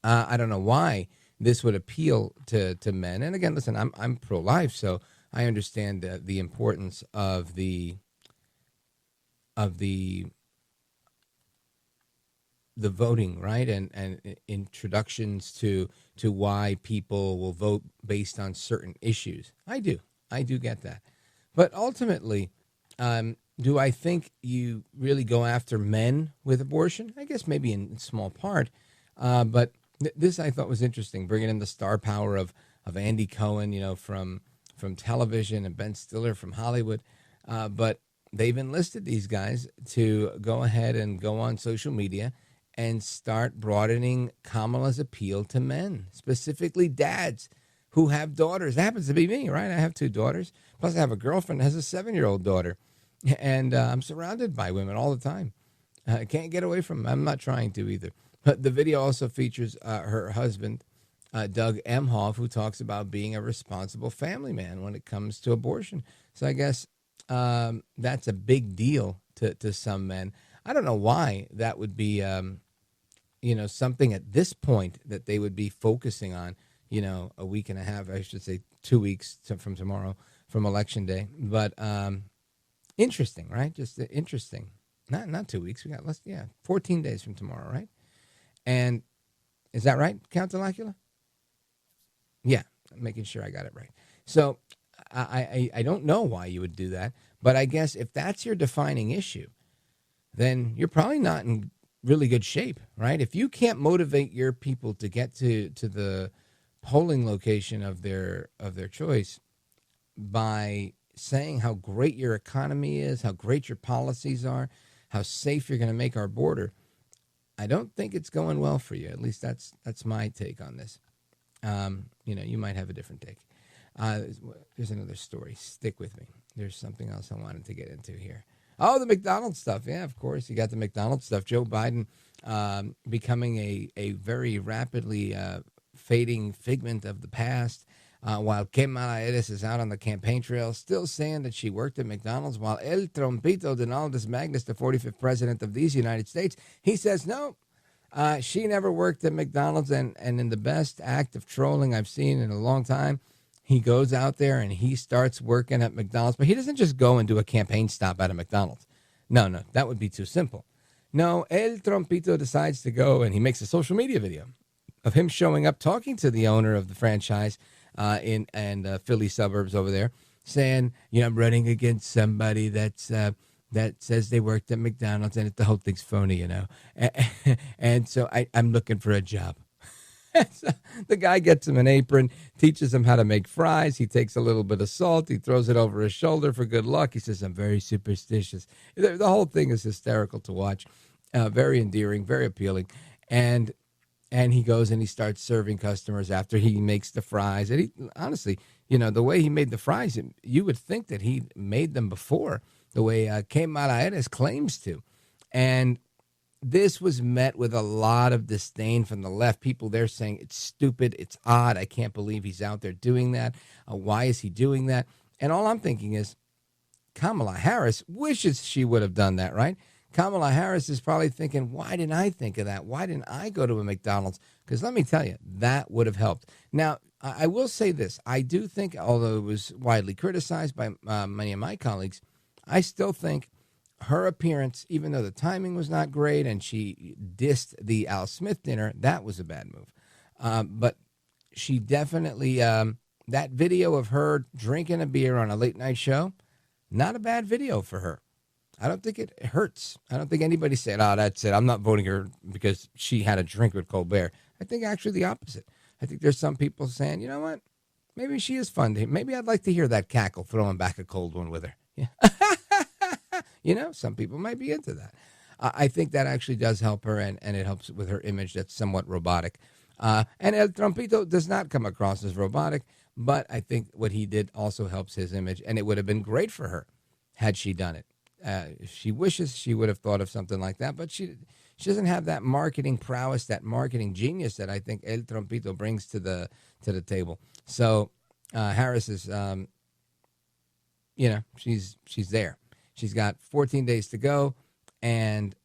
S2: I don't know why this would appeal to men. And again, listen, I'm pro-life, so I understand the importance of the voting, right, and introductions to why people will vote based on certain issues. I do get that. But ultimately, do I think you really go after men with abortion? I guess maybe in small part. But this I thought was interesting, bringing in the star power of Andy Cohen, from television, and Ben Stiller from Hollywood. But they've enlisted these guys to go ahead and go on social media and start broadening Kamala's appeal to men, specifically dads who have daughters. That happens to be me, right? I have 2 daughters. Plus, I have a girlfriend that has a 7-year-old daughter. And I'm surrounded by women all the time. I can't get away from them. I'm not trying to either. But the video also features her husband, Doug Emhoff, who talks about being a responsible family man when it comes to abortion. So I guess that's a big deal to some men. I don't know why that would be, something at this point that they would be focusing on, a week and a half, I should say 2 weeks from tomorrow, from Election Day. But interesting, right? Just interesting. Not 2 weeks. We got 14 days from tomorrow, right? And is that right, Count Dracula? Yeah, I'm making sure I got it right. So I don't know why you would do that, but I guess if that's your defining issue, then you're probably not in really good shape, right? If you can't motivate your people to get to the polling location of their choice by saying how great your economy is, how great your policies are, how safe you're going to make our border, I don't think it's going well for you. At least that's my take on this. You might have a different take. There's another story. Stick with me. There's something else I wanted to get into here. Oh, the McDonald's stuff. Yeah, of course. You got the McDonald's stuff. Joe Biden becoming a very rapidly fading figment of the past, while Kamala Harris is out on the campaign trail still saying that she worked at McDonald's, while El Trompito Donaldus Magnus, the 45th president of these United States, he says no. She never worked at McDonald's, and in the best act of trolling I've seen in a long time, he goes out there and he starts working at McDonald's. But he doesn't just go and do a campaign stop at a McDonald's. No, that would be too simple. No, El Trompito decides to go and he makes a social media video of him showing up, talking to the owner of the franchise in Philly suburbs over there, saying, I'm running against somebody that says they worked at McDonald's and the whole thing's phony, And so I'm looking for a job. So the guy gets him an apron, teaches him how to make fries. He takes a little bit of salt. He throws it over his shoulder for good luck. He says, I'm very superstitious. The whole thing is hysterical to watch, very endearing, very appealing. And he goes and he starts serving customers after he makes the fries. And he, honestly, the way he made the fries, you would think that he made them before, the way Kamala Harris claims to. And this was met with a lot of disdain from the left. People there saying it's stupid, it's odd, I can't believe he's out there doing that. Why is he doing that? And all I'm thinking is Kamala Harris wishes she would have done that, right? Kamala Harris is probably thinking, why didn't I think of that? Why didn't I go to a McDonald's? Because let me tell you, that would have helped. Now, I will say this. I do think, although it was widely criticized by many of my colleagues, I still think her appearance, even though the timing was not great and she dissed the Al Smith dinner, that was a bad move. But she definitely, that video of her drinking a beer on a late night show, not a bad video for her. I don't think it hurts. I don't think anybody said, that's it. I'm not voting her because she had a drink with Colbert. I think actually the opposite. I think there's some people saying, you know what? Maybe she is fun to hear. Maybe I'd like to hear that cackle throwing back a cold one with her. Yeah. Some people might be into that. I think that actually does help her, and it helps with her image that's somewhat robotic. And El Trompito does not come across as robotic, but I think what he did also helps his image, and it would have been great for her had she done it. If she wishes, she would have thought of something like that, but she doesn't have that marketing prowess, that marketing genius that I think El Trompito brings to the table. So Harris is, she's there. She's got 14 days to go, and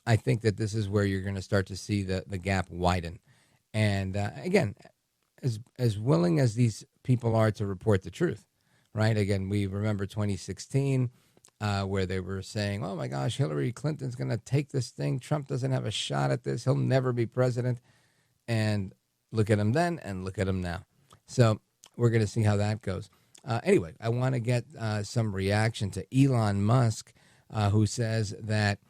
S2: I think that this is where you're going to start to see the gap widen. And again, as willing as these people are to report the truth, right? Again, we remember 2016 where they were saying, oh, my gosh, Hillary Clinton's going to take this thing. Trump doesn't have a shot at this. He'll never be president. And look at him then and look at him now. So we're going to see how that goes. Anyway, I want to get some reaction to Elon Musk, who says that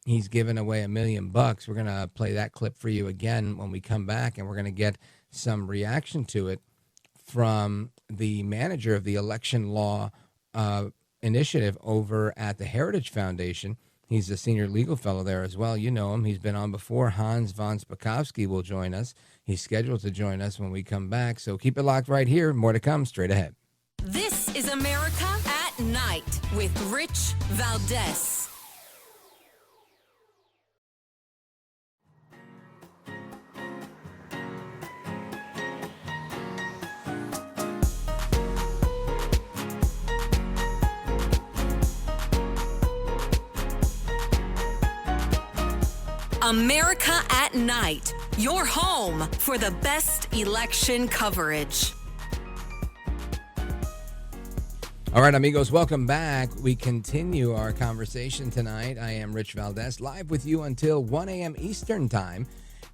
S2: he's given away $1 million. We're going to play that clip for you again when we come back, and we're going to get some reaction to it from the manager of the election law initiative over at the Heritage Foundation. He's a senior legal fellow there as well. You know him. He's been on before. Hans von Spakovsky will join us. He's scheduled to join us when we come back. So keep it locked right here. More to come straight ahead.
S1: This is America at Night with Rich Valdez. America at Night, your home for the best election coverage.
S2: All right, amigos, welcome back. We continue our conversation tonight. I am Rich Valdez, live with you until 1 a.m. Eastern time.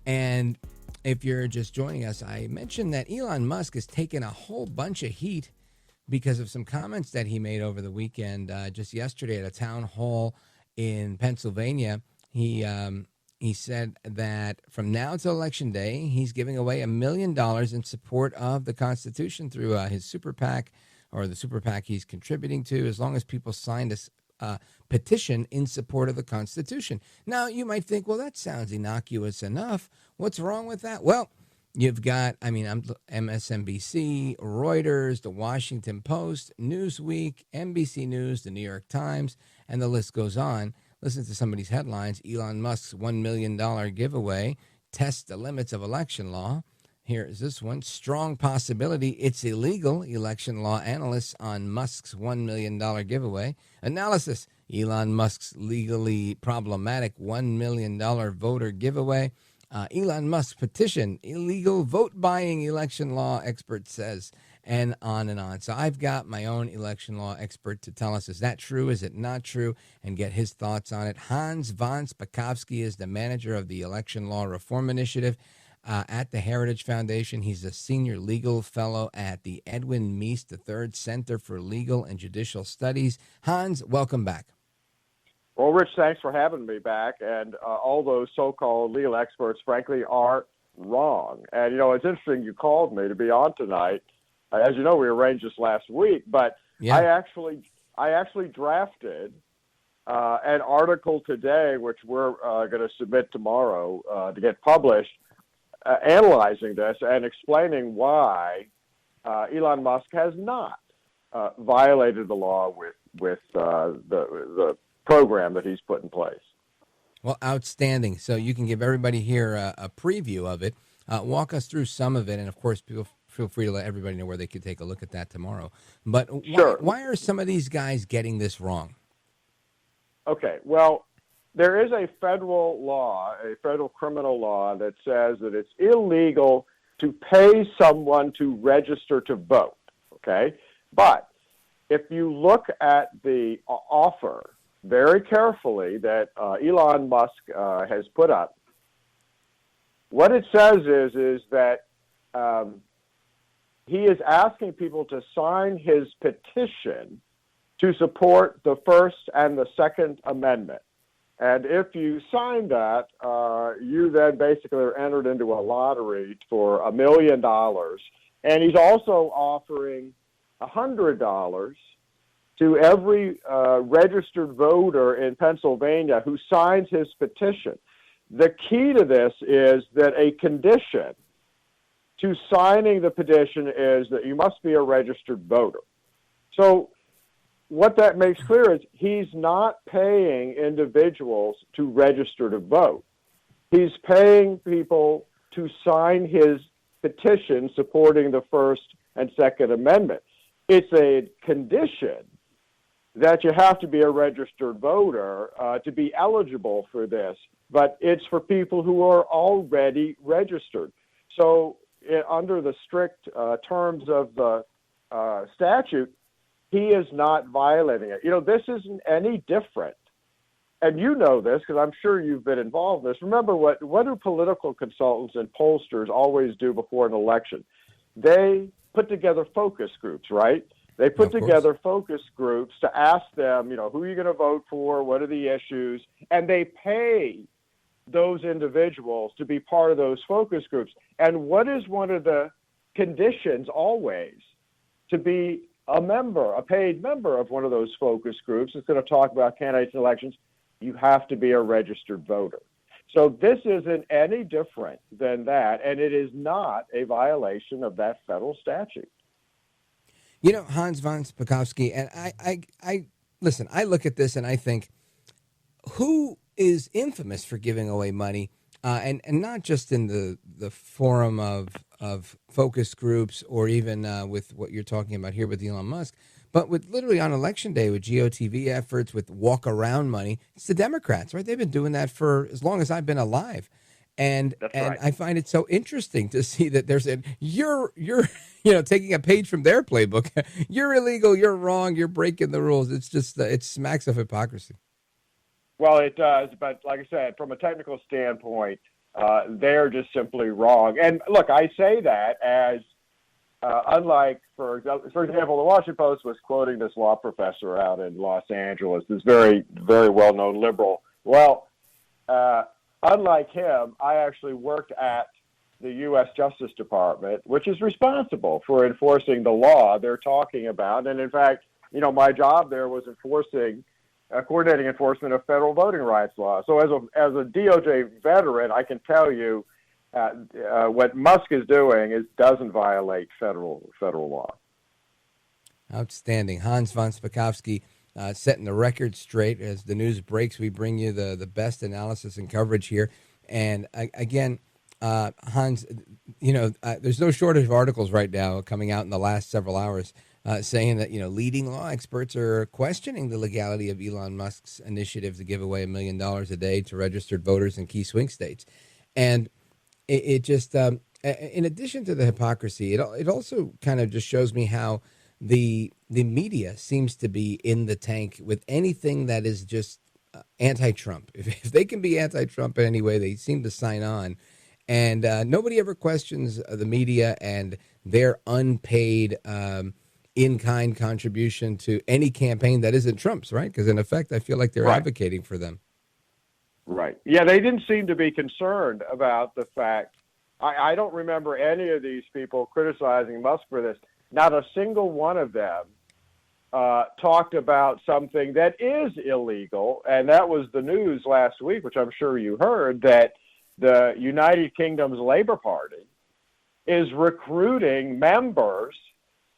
S2: And if you're just joining us, I mentioned that Elon Musk has taken a whole bunch of heat because of some comments that he made over the weekend. Just yesterday at a town hall in Pennsylvania, he said that from now till Election Day, he's giving away $1 million in support of the Constitution through his super PAC, or the super PAC he's contributing to, as long as people signed a petition in support of the Constitution. Now, you might think, well, that sounds innocuous enough. What's wrong with that? Well, you've got, MSNBC, Reuters, The Washington Post, Newsweek, NBC News, The New York Times, and the list goes on. Listen to some of these headlines. Elon Musk's $1 million giveaway tests the limits of election law. Here is this one. Strong possibility it's illegal. Election law analysts on Musk's $1 million giveaway. Analysis. Elon Musk's legally problematic $1 million voter giveaway. Elon Musk petition. Illegal vote buying election law expert says. And on and on. So I've got my own election law expert to tell us, is that true? Is it not true? And get his thoughts on it. Hans von Spakovsky is the manager of the Election Law Reform Initiative at the Heritage Foundation. He's a senior legal fellow at the Edwin Meese III Center for Legal and Judicial Studies. Hans, welcome back.
S10: Well, Rich, thanks for having me back. And all those so-called legal experts, frankly, are wrong. And, it's interesting you called me to be on tonight. As you know, we arranged this last week, but yeah. I actually drafted an article today, which we're going to submit tomorrow to get published, analyzing this and explaining why Elon Musk has not violated the law with the program that he's put in place.
S2: Well, outstanding. So you can give everybody here a preview of it. Walk us through some of it, and of course, people feel free to let everybody know where they could take a look at that tomorrow. But
S10: sure.
S2: Why are some of these guys getting this wrong?
S10: Okay, well, there is a federal law, a federal criminal law that says that it's illegal to pay someone to register to vote, okay? But if you look at the offer very carefully that Elon Musk has put up, what it says is that he is asking people to sign his petition to support the First and the Second Amendment. And if you sign that, you then basically are entered into a lottery for $1 million. And he's also offering $100 to every registered voter in Pennsylvania who signs his petition. The key to this is that a condition to signing the petition is that you must be a registered voter. So what that makes clear is he's not paying individuals to register to vote. He's paying people to sign his petition supporting the First and Second Amendment. It's a condition that you have to be a registered voter to be eligible for this, but it's for people who are already registered. So under the strict terms of the statute, he is not violating it. This isn't any different. And you know this because I'm sure you've been involved in this. Remember, what do political consultants and pollsters always do before an election? They put together focus groups, right? They put together focus groups to ask them, who are you going to vote for? What are the issues? And they pay those individuals to be part of those focus groups. And what is one of the conditions always to be a paid member of one of those focus groups that's going to talk about candidates and elections? You have to be a registered voter. So this isn't any different than that, and it is not a violation of that federal statute.
S2: Hans von Spakovsky, and I listen, I look at this and I think, who is infamous for giving away money, and not just in the forum of focus groups or even with what you're talking about here with Elon Musk, but with literally on election day with GOTV efforts, with walk around money. It's the Democrats, right? They've been doing that for as long as I've been alive. And
S10: right.
S2: I find it so interesting to see that there's you're taking a page from their playbook. You're illegal. You're wrong. You're breaking the rules. It's just it smacks of hypocrisy.
S10: Well, it does, but like I said, from a technical standpoint, they're just simply wrong. And look, I say that as unlike, for example, the Washington Post was quoting this law professor out in Los Angeles, this very, very well-known liberal. Well, unlike him, I actually worked at the U.S. Justice Department, which is responsible for enforcing the law they're talking about. And in fact, my job there was coordinating enforcement of federal voting rights law. So as a DOJ veteran, I can tell you what Musk is doing doesn't violate federal law.
S2: Outstanding. Hans von Spakovsky setting the record straight. As the news breaks, we bring you the best analysis and coverage here. And again, Hans, there's no shortage of articles right now coming out in the last several hours saying that, leading law experts are questioning the legality of Elon Musk's initiative to give away $1 million a day to registered voters in key swing states. And it just, in addition to the hypocrisy, it also kind of just shows me how the media seems to be in the tank with anything that is just anti-Trump. If they can be anti-Trump in any way, they seem to sign on. And nobody ever questions the media and their unpaid in-kind contribution to any campaign that isn't Trump's, right? Because in effect, I feel like they're advocating for them.
S10: Right. Yeah, they didn't seem to be concerned about the fact. I don't remember any of these people criticizing Musk for this. Not a single one of them talked about something that is illegal, and that was the news last week, which I'm sure you heard, that the United Kingdom's Labour Party is recruiting members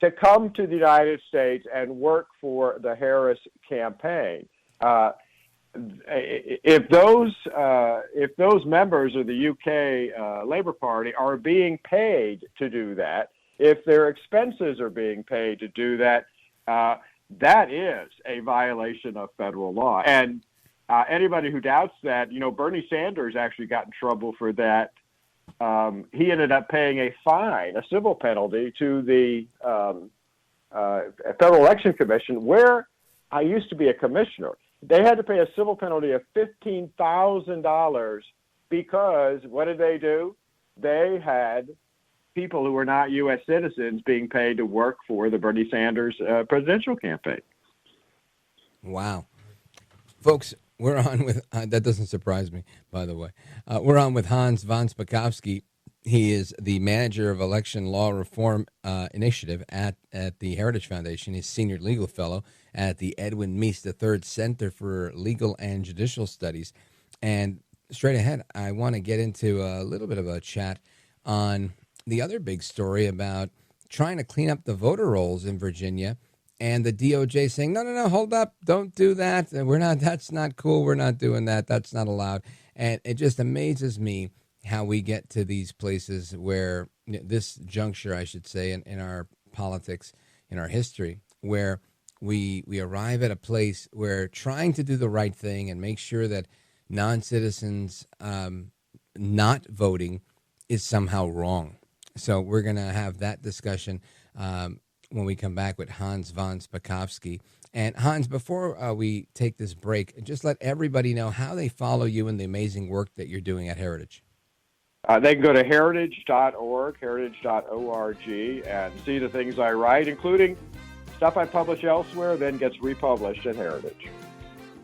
S10: to come to the United States and work for the Harris campaign. If those members of the UK Labour Party are being paid to do that, if their expenses are being paid to do that, that is a violation of federal law. And anybody who doubts that, Bernie Sanders actually got in trouble for that. He ended up paying a fine, a civil penalty, to the Federal Election Commission, where I used to be a commissioner. They had to pay a civil penalty of $15,000 because what did they do? They had people who were not U.S. citizens being paid to work for the Bernie Sanders presidential campaign.
S2: Wow. Folks, we're on with, that doesn't surprise me, by the way. We're on with Hans von Spakovsky. He is the manager of Election Law Reform Initiative at the Heritage Foundation. He's senior legal fellow at the Edwin Meese III Center for Legal and Judicial Studies. And straight ahead, I want to get into a little bit of a chat on the other big story about trying to clean up the voter rolls in Virginia, and the DOJ saying, no, hold up, don't do that. That's not cool. We're not doing that. That's not allowed. And it just amazes me how we get to these places where this juncture, I should say, in our politics, in our history, where we arrive at a place where trying to do the right thing and make sure that non-citizens not voting is somehow wrong. So we're going to have that discussion when we come back with Hans von Spakovsky. And Hans, before we take this break, just let everybody know how they follow you and the amazing work that you're doing at Heritage.
S10: They can go to heritage.org, heritage.org, and see the things I write, including stuff I publish elsewhere, then gets republished at Heritage.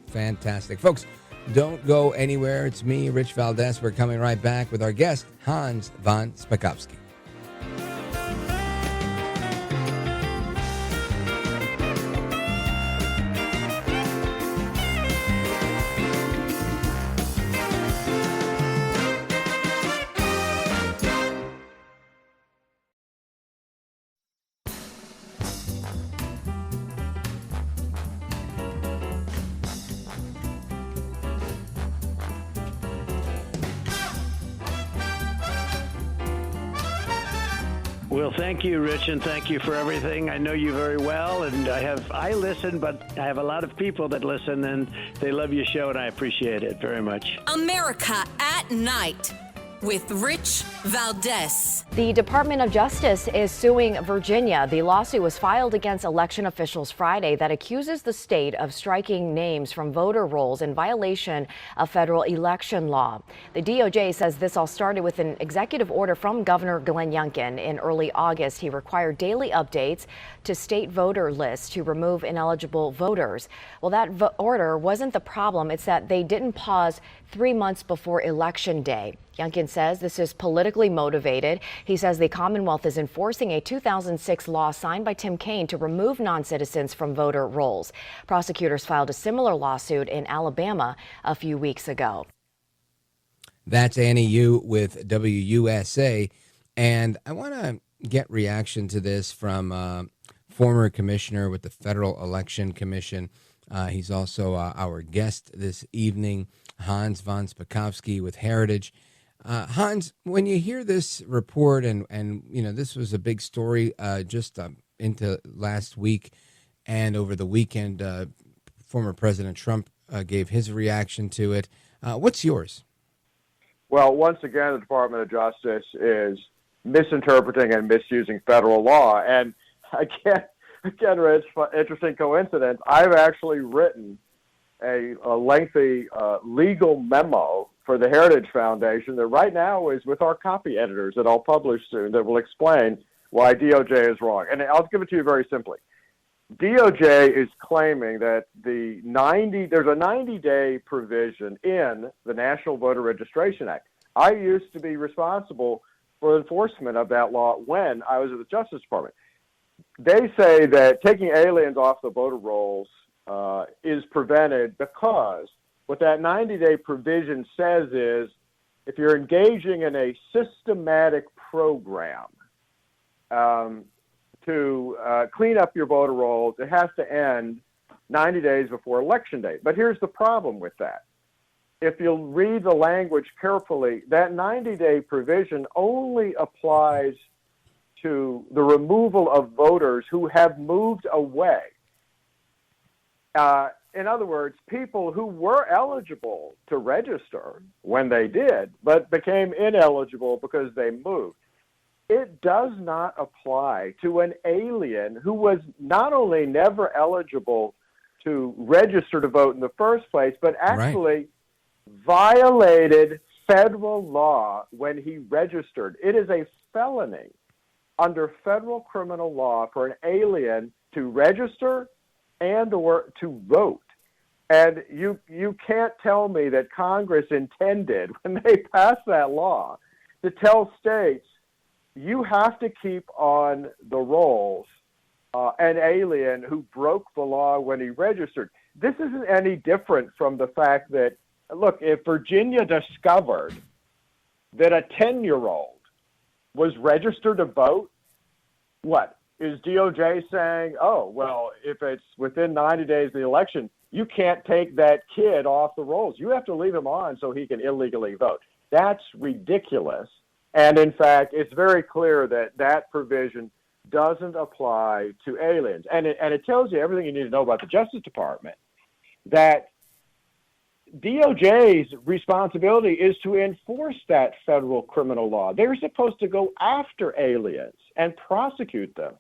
S2: Fantastic. Folks, don't go anywhere. It's me, Rich Valdez. We're coming right back with our guest, Hans von Spakovsky.
S6: Well, thank you, Rich, and thank you for everything. I know you very well, and I listen, but I have a lot of people that listen, and they love your show, and I appreciate it very much.
S1: America at Night with Rich Valdez.
S11: The Department of Justice is suing Virginia. The lawsuit was filed against election officials Friday that accuses the state of striking names from voter rolls in violation of federal election law. The DOJ says this all started with an executive order from Governor Glenn Youngkin in early August. He required daily updates to state voter lists to remove ineligible voters. Well, that order wasn't the problem. It's that they didn't pause 3 months before Election Day. Youngkin says this is politically motivated. He says the Commonwealth is enforcing a 2006 law signed by Tim Kaine to remove non-citizens from voter rolls. Prosecutors filed a similar lawsuit in Alabama a few weeks ago.
S2: That's Annie Yu with WUSA. And I want to get reaction to this from former commissioner with the Federal Election Commission. He's also our guest this evening, Hans von Spakovsky with Heritage. Hans, when you hear this report, and you know, this was a big story just into last week and over the weekend, former President Trump gave his reaction to it. What's yours?
S10: Well, once again, the Department of Justice is misinterpreting and misusing federal law. And again, Rich, interesting coincidence, I've actually written a lengthy legal memo for the Heritage Foundation that right now is with our copy editors that I'll publish soon that will explain why DOJ is wrong. And I'll give it to you very simply. DOJ is claiming that there's a 90-day provision in the National Voter Registration Act. I used to be responsible for enforcement of that law when I was at the Justice Department. They say that taking aliens off the voter rolls is prevented because what that 90-day provision says is if you're engaging in a systematic program to clean up your voter rolls, it has to end 90 days before Election Day. But here's the problem with that. If you'll read the language carefully, that 90-day provision only applies to the removal of voters who have moved away. In other words, people who were eligible to register when they did, but became ineligible because they moved. It does not apply to an alien who was not only never eligible to register to vote in the first place, but actually violated federal law when he registered. It is a felony under federal criminal law for an alien to register and or to vote. And you can't tell me that Congress intended, when they passed that law, to tell states, you have to keep on the rolls an alien who broke the law when he registered. This isn't any different from the fact that, look, if Virginia discovered that a 10-year-old was registered to vote, what? Is DOJ saying, oh, well, if it's within 90 days of the election, you can't take that kid off the rolls. You have to leave him on so he can illegally vote. That's ridiculous. And in fact, it's very clear that that provision doesn't apply to aliens. And it tells you everything you need to know about the Justice Department, that DOJ's responsibility is to enforce that federal criminal law. They're supposed to go after aliens and prosecute them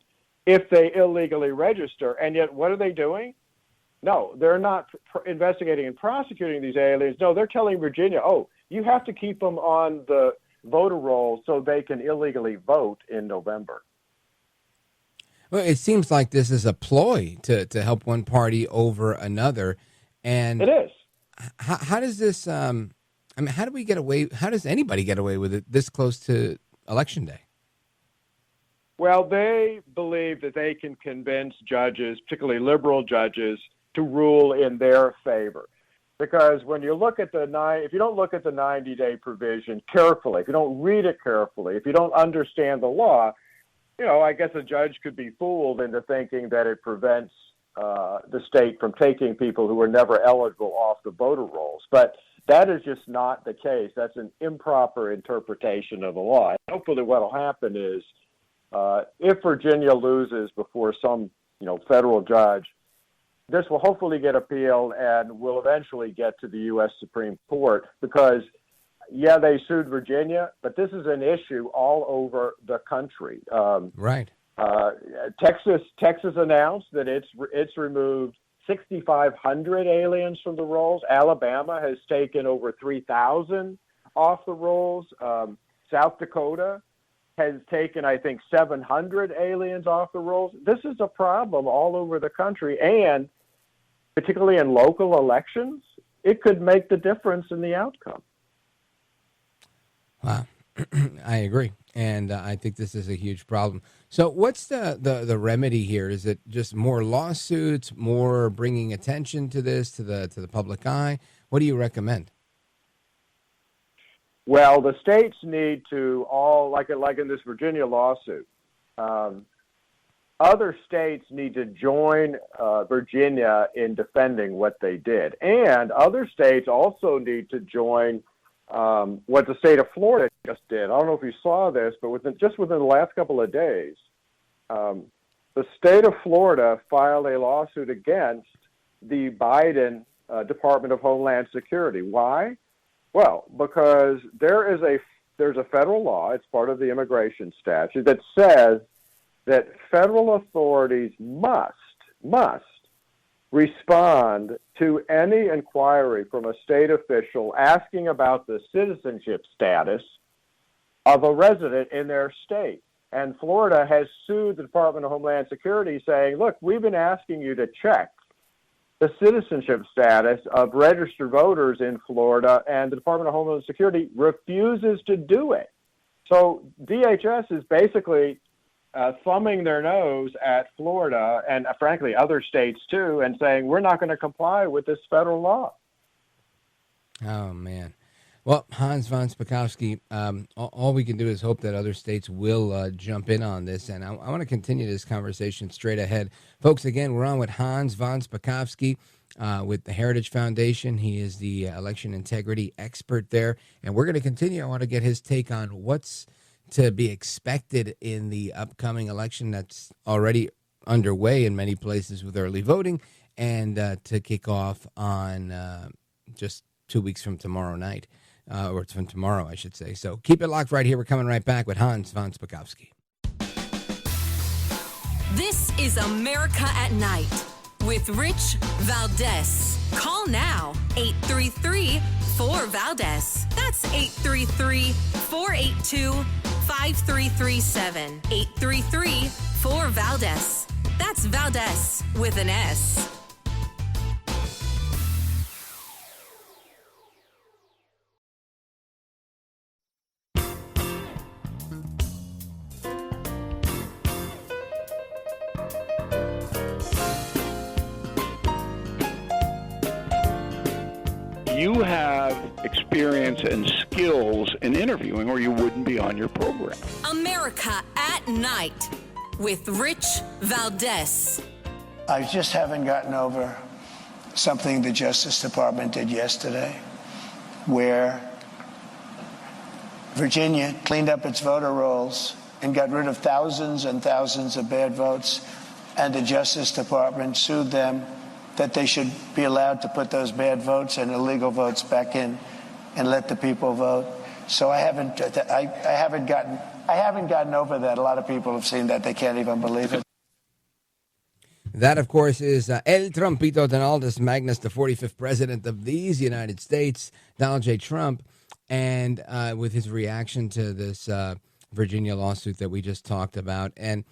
S10: if they illegally register. And yet, what are they doing? No, they're not investigating and prosecuting these aliens. No, they're telling Virginia, oh, you have to keep them on the voter roll so they can illegally vote in November.
S2: Well, it seems like this is a ploy to help one party over another. And
S10: it is.
S2: How does this, how do we get away, how does anybody get away with it this close to Election Day?
S10: Well, they believe that they can convince judges, particularly liberal judges, to rule in their favor. Because when you look at if you don't look at the 90-day provision carefully, if you don't read it carefully, if you don't understand the law, I guess a judge could be fooled into thinking that it prevents the state from taking people who were never eligible off the voter rolls. But that is just not the case. That's an improper interpretation of the law. And hopefully what will happen is if Virginia loses before some federal judge, this will hopefully get appealed and will eventually get to the U.S. Supreme Court because, yeah, they sued Virginia, but this is an issue all over the country.
S2: Right.
S10: Texas announced that it's removed 6,500 aliens from the rolls. Alabama has taken over 3,000 off the rolls. South Dakota has taken, I think, 700 aliens off the rolls. This is a problem all over the country, and particularly in local elections, it could make the difference in the outcome.
S2: Wow. I agree. And I think this is a huge problem. So what's the remedy here? Is it just more lawsuits, more bringing attention to this, to the public eye? What do you recommend?
S10: Well, the states need to all, like in this Virginia lawsuit, other states need to join Virginia in defending what they did. And other states also need to join what the state of Florida just did. I don't know if you saw this, but within the last couple of days, the state of Florida filed a lawsuit against the Biden Department of Homeland Security. Why? Well, because there's a federal law, it's part of the immigration statute, that says that federal authorities must respond to any inquiry from a state official asking about the citizenship status of a resident in their state. And Florida has sued the Department of Homeland Security saying, look, we've been asking you to check the citizenship status of registered voters in Florida, and the Department of Homeland Security refuses to do it. So DHS is basically thumbing their nose at Florida and, frankly, other states too, and saying, we're not going to comply with this federal law.
S2: Oh, man. Well, Hans von Spakovsky, all we can do is hope that other states will jump in on this. And I want to continue this conversation straight ahead. Folks, again, we're on with Hans von Spakovsky with the Heritage Foundation. He is the election integrity expert there. And we're going to continue. I want to get his take on what's to be expected in the upcoming election that's already underway in many places with early voting, and to kick off on just 2 weeks from tomorrow night. Or from tomorrow, I should say. So keep it locked right here. We're coming right back with Hans von Spakovsky.
S1: This is America at Night with Rich Valdez. Call now, 833-4-VALDEZ. That's 833-482-5337. 833-4-VALDEZ. That's Valdez with an S.
S12: You have experience and skills in interviewing, or you wouldn't be on your program.
S1: America at Night with Rich Valdez.
S13: I just haven't gotten over something the Justice Department did yesterday, where Virginia cleaned up its voter rolls and got rid of thousands and thousands of bad votes, and the Justice Department sued them that they should be allowed to put those bad votes and illegal votes back in and let the people vote. So I haven't gotten over that. A lot of people have seen that. They can't even believe it.
S2: That, of course, is El Trumpito Donaldus Magnus, the 45th president of these United States, Donald J. Trump, and with his reaction to this Virginia lawsuit that we just talked about. And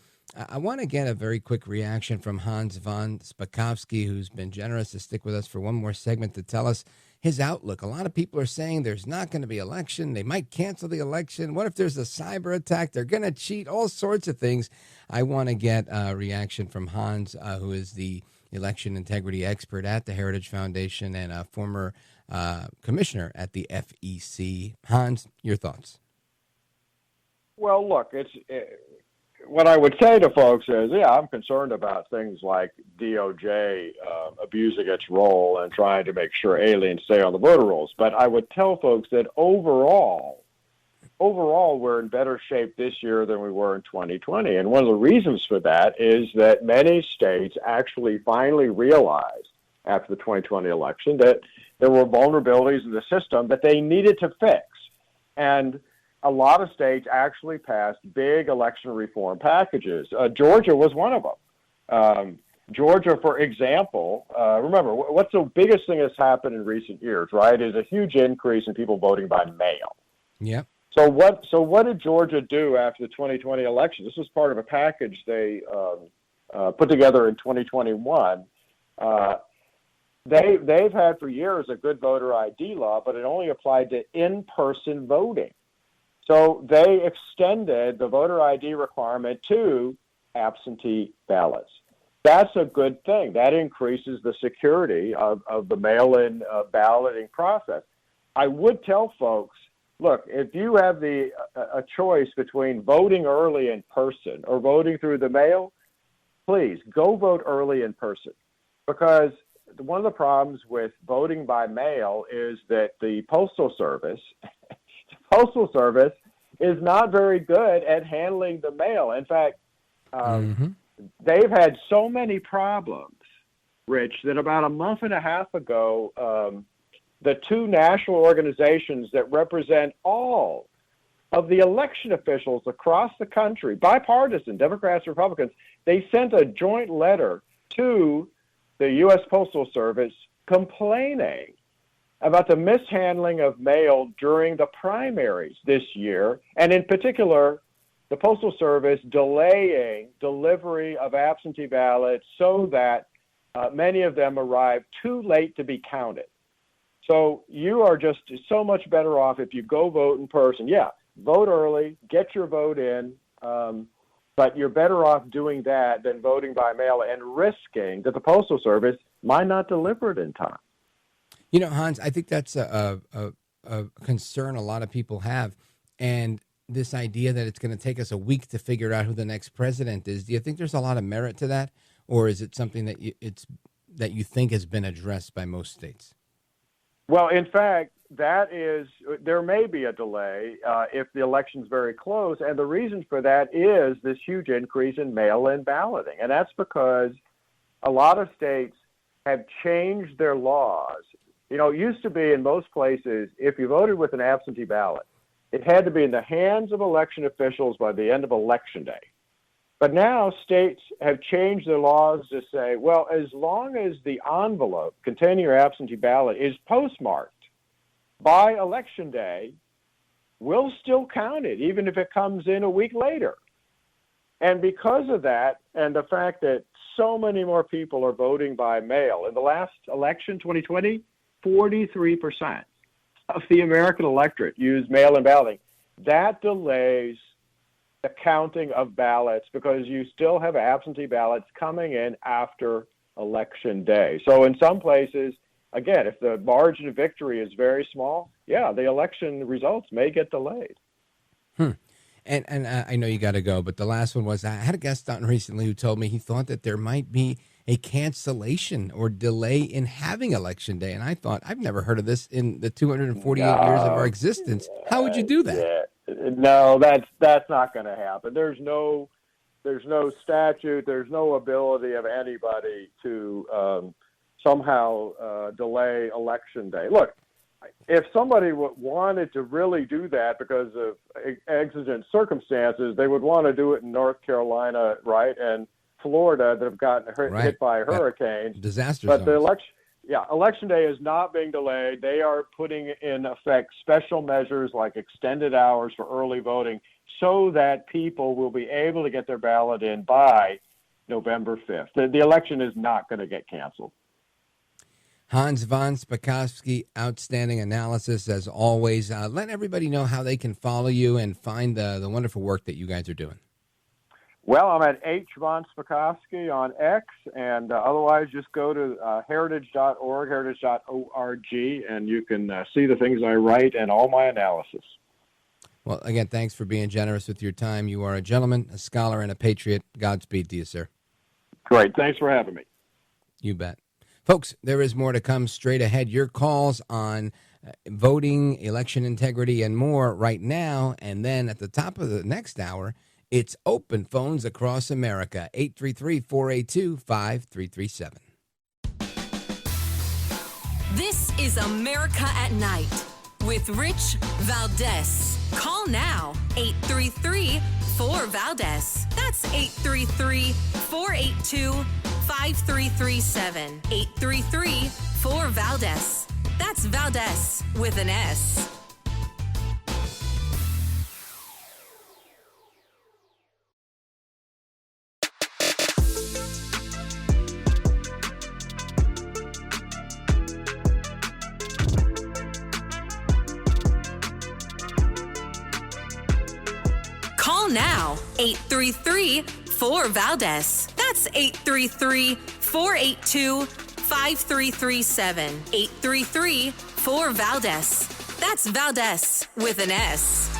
S2: I want to get a very quick reaction from Hans von Spakovsky, who's been generous to stick with us for one more segment to tell us his outlook. A lot of people are saying there's not going to be election. They might cancel the election. What if there's a cyber attack? They're going to cheat, all sorts of things. I want to get a reaction from Hans, who is the election integrity expert at the Heritage Foundation and a former commissioner at the FEC. Hans, your thoughts?
S10: Well, look, what I would say to folks is, yeah, I'm concerned about things like DOJ abusing its role and trying to make sure aliens stay on the voter rolls. But I would tell folks that overall, we're in better shape this year than we were in 2020. And one of the reasons for that is that many states actually finally realized after the 2020 election that there were vulnerabilities in the system that they needed to fix. And a lot of states actually passed big election reform packages. Georgia was one of them. Georgia, for example, remember, what's the biggest thing that's happened in recent years, right, is a huge increase in people voting by mail.
S2: Yep.
S10: So what did Georgia do after the 2020 election? This was part of a package they put together in 2021. They've had for years a good voter ID law, but it only applied to in-person voting. So they extended the voter ID requirement to absentee ballots. That's a good thing. That increases the security of the mail-in balloting process. I would tell folks, look, if you have a choice between voting early in person or voting through the mail, please go vote early in person. Because one of the problems with voting by mail is that the Postal Service is not very good at handling the mail. In fact, they've had so many problems, Rich, that about a month and a half ago, the two national organizations that represent all of the election officials across the country, bipartisan, Democrats, Republicans, they sent a joint letter to the U.S. Postal Service complaining about the mishandling of mail during the primaries this year, and in particular, the Postal Service delaying delivery of absentee ballots so that many of them arrive too late to be counted. So you are just so much better off if you go vote in person. Yeah, vote early, get your vote in, but you're better off doing that than voting by mail and risking that the Postal Service might not deliver it in time.
S2: You know, Hans, I think that's a concern a lot of people have. And this idea that it's going to take us a week to figure out who the next president is, do you think there's a lot of merit to that? Or is it something that you think has been addressed by most states?
S10: Well, in fact, there may be a delay if the election's very close, and the reason for that is this huge increase in mail-in balloting, and that's because a lot of states have changed their laws. You know, it used to be in most places, if you voted with an absentee ballot, it had to be in the hands of election officials by the end of Election Day. But now states have changed their laws to say, well, as long as the envelope containing your absentee ballot is postmarked by Election Day, we'll still count it, even if it comes in a week later. And because of that, and the fact that so many more people are voting by mail, in the last election, 2020, 43% of the American electorate used mail-in balloting. That delays the counting of ballots because you still have absentee ballots coming in after Election Day. So in some places, again, if the margin of victory is very small, yeah, the election results may get delayed.
S2: And I know you got to go, but the last one was, I had a guest on recently who told me he thought that there might be a cancellation or delay in having Election Day. And I thought, I've never heard of this in the 248 years of our existence. How would you do that?
S10: Yeah. No, that's not going to happen. There's no statute. There's no ability of anybody to somehow delay Election Day. Look, if somebody wanted to really do that because of exigent circumstances, they would want to do it in North Carolina, right, and Florida that have gotten hit by hurricanes.
S2: Disaster
S10: But the
S2: zones.
S10: Election Day is not being delayed. They are putting in effect special measures like extended hours for early voting so that people will be able to get their ballot in by November 5th. The election is not going to get canceled.
S2: Hans von Spakovsky, outstanding analysis as always. Let everybody know how they can follow you and find the wonderful work that you guys are doing.
S10: Well, I'm at H. von Spakovsky on X, and otherwise just go to heritage.org, heritage.org, and you can see the things I write and all my analysis.
S2: Well, again, thanks for being generous with your time. You are a gentleman, a scholar, and a patriot. Godspeed to you, sir.
S10: Great. Thanks for having me.
S2: You bet. Folks, there is more to come straight ahead. Your calls on voting, election integrity, and more right now. And then at the top of the next hour, it's open phones across America, 833-482-5337.
S1: This is America at Night with Rich Valdez. Call now, 833-4VALDEZ. That's 833-482-5337. 833-4VALDEZ. That's Valdez with an S. Call now. 833-4-VALDEZ. That's 833-482-5337. 833-4-VALDEZ. That's Valdez with an S.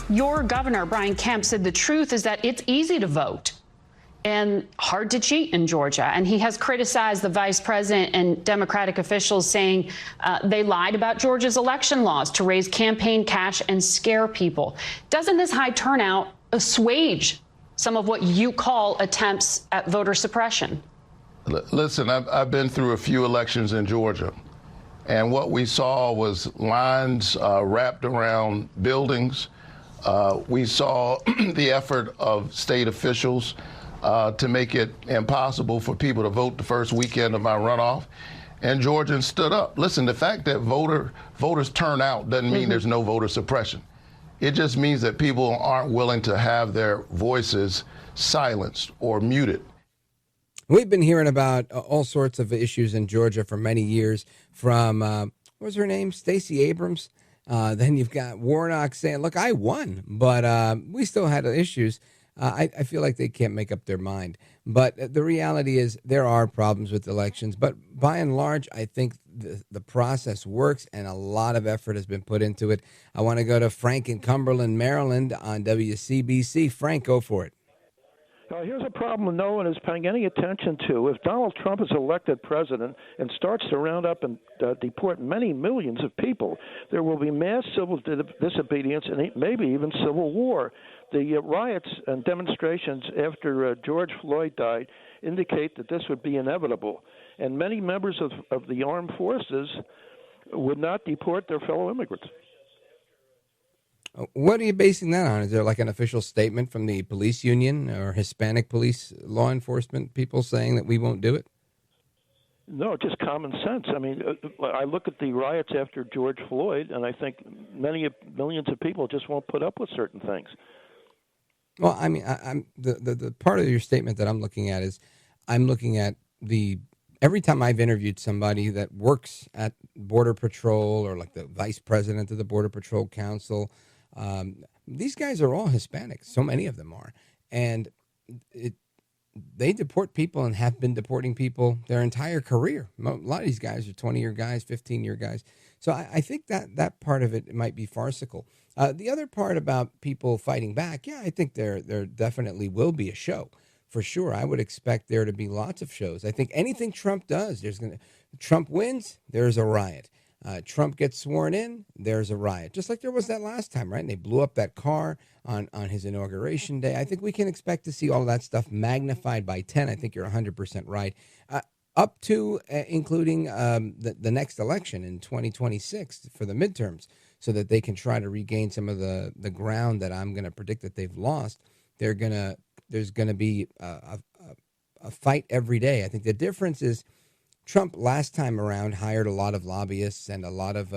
S14: Your governor, Brian Kemp, said the truth is that it's easy to vote and hard to cheat in Georgia. And he has criticized the vice president and Democratic officials, saying they lied about Georgia's election laws to raise campaign cash and scare people. Doesn't this high turnout assuage some of what you call attempts at voter suppression?
S15: Listen, I've been through a few elections in Georgia, and what we saw was lines wrapped around buildings. We saw the effort of state officials to make it impossible for people to vote the first weekend of my runoff. And Georgians stood up. Listen, the fact that voters turn out doesn't mean there's no voter suppression. It just means that people aren't willing to have their voices silenced or muted.
S2: We've been hearing about all sorts of issues in Georgia for many years, from, what was her name, Stacey Abrams. Then you've got Warnock saying, look, I won, but we still had issues. I feel like they can't make up their mind. But the reality is there are problems with elections. But by and large, I think the process works, and a lot of effort has been put into it. I want to go to Frank in Cumberland, Maryland on WCBC. Frank, go for it.
S16: Here's a problem no one is paying any attention to. If Donald Trump is elected president and starts to round up and deport many millions of people, there will be mass civil disobedience and maybe even civil war. The riots and demonstrations after George Floyd died indicate that this would be inevitable, and many members of the armed forces would not deport their fellow immigrants.
S2: What are you basing that on? Is there like an official statement from the police union or Hispanic police law enforcement people saying that we won't do it?
S16: No, just common sense. I mean, I look at the riots after George Floyd, and I think millions of people just won't put up with certain things.
S2: Well, I mean, I'm the part of your statement that I'm looking at is I'm looking at every time I've interviewed somebody that works at Border Patrol or like the vice president of the Border Patrol Council, these guys are all Hispanic. So many of them are. And they deport people and have been deporting people their entire career. A lot of these guys are 20-year guys, 15-year guys. So I think that part of it might be farcical. The other part about people fighting back, yeah, I think there definitely will be a show. For sure, I would expect there to be lots of shows. I think anything Trump does, Trump wins, there's a riot. Trump gets sworn in, there's a riot. Just like there was that last time, right? And they blew up that car on his inauguration day. I think we can expect to see all that stuff magnified by 10. I think you're 100% right. Up to including the next election in 2026 for the midterms, so that they can try to regain some of the ground that I'm going to predict that they've lost. There's going to be a fight every day. I think the difference is Trump last time around hired a lot of lobbyists and a lot of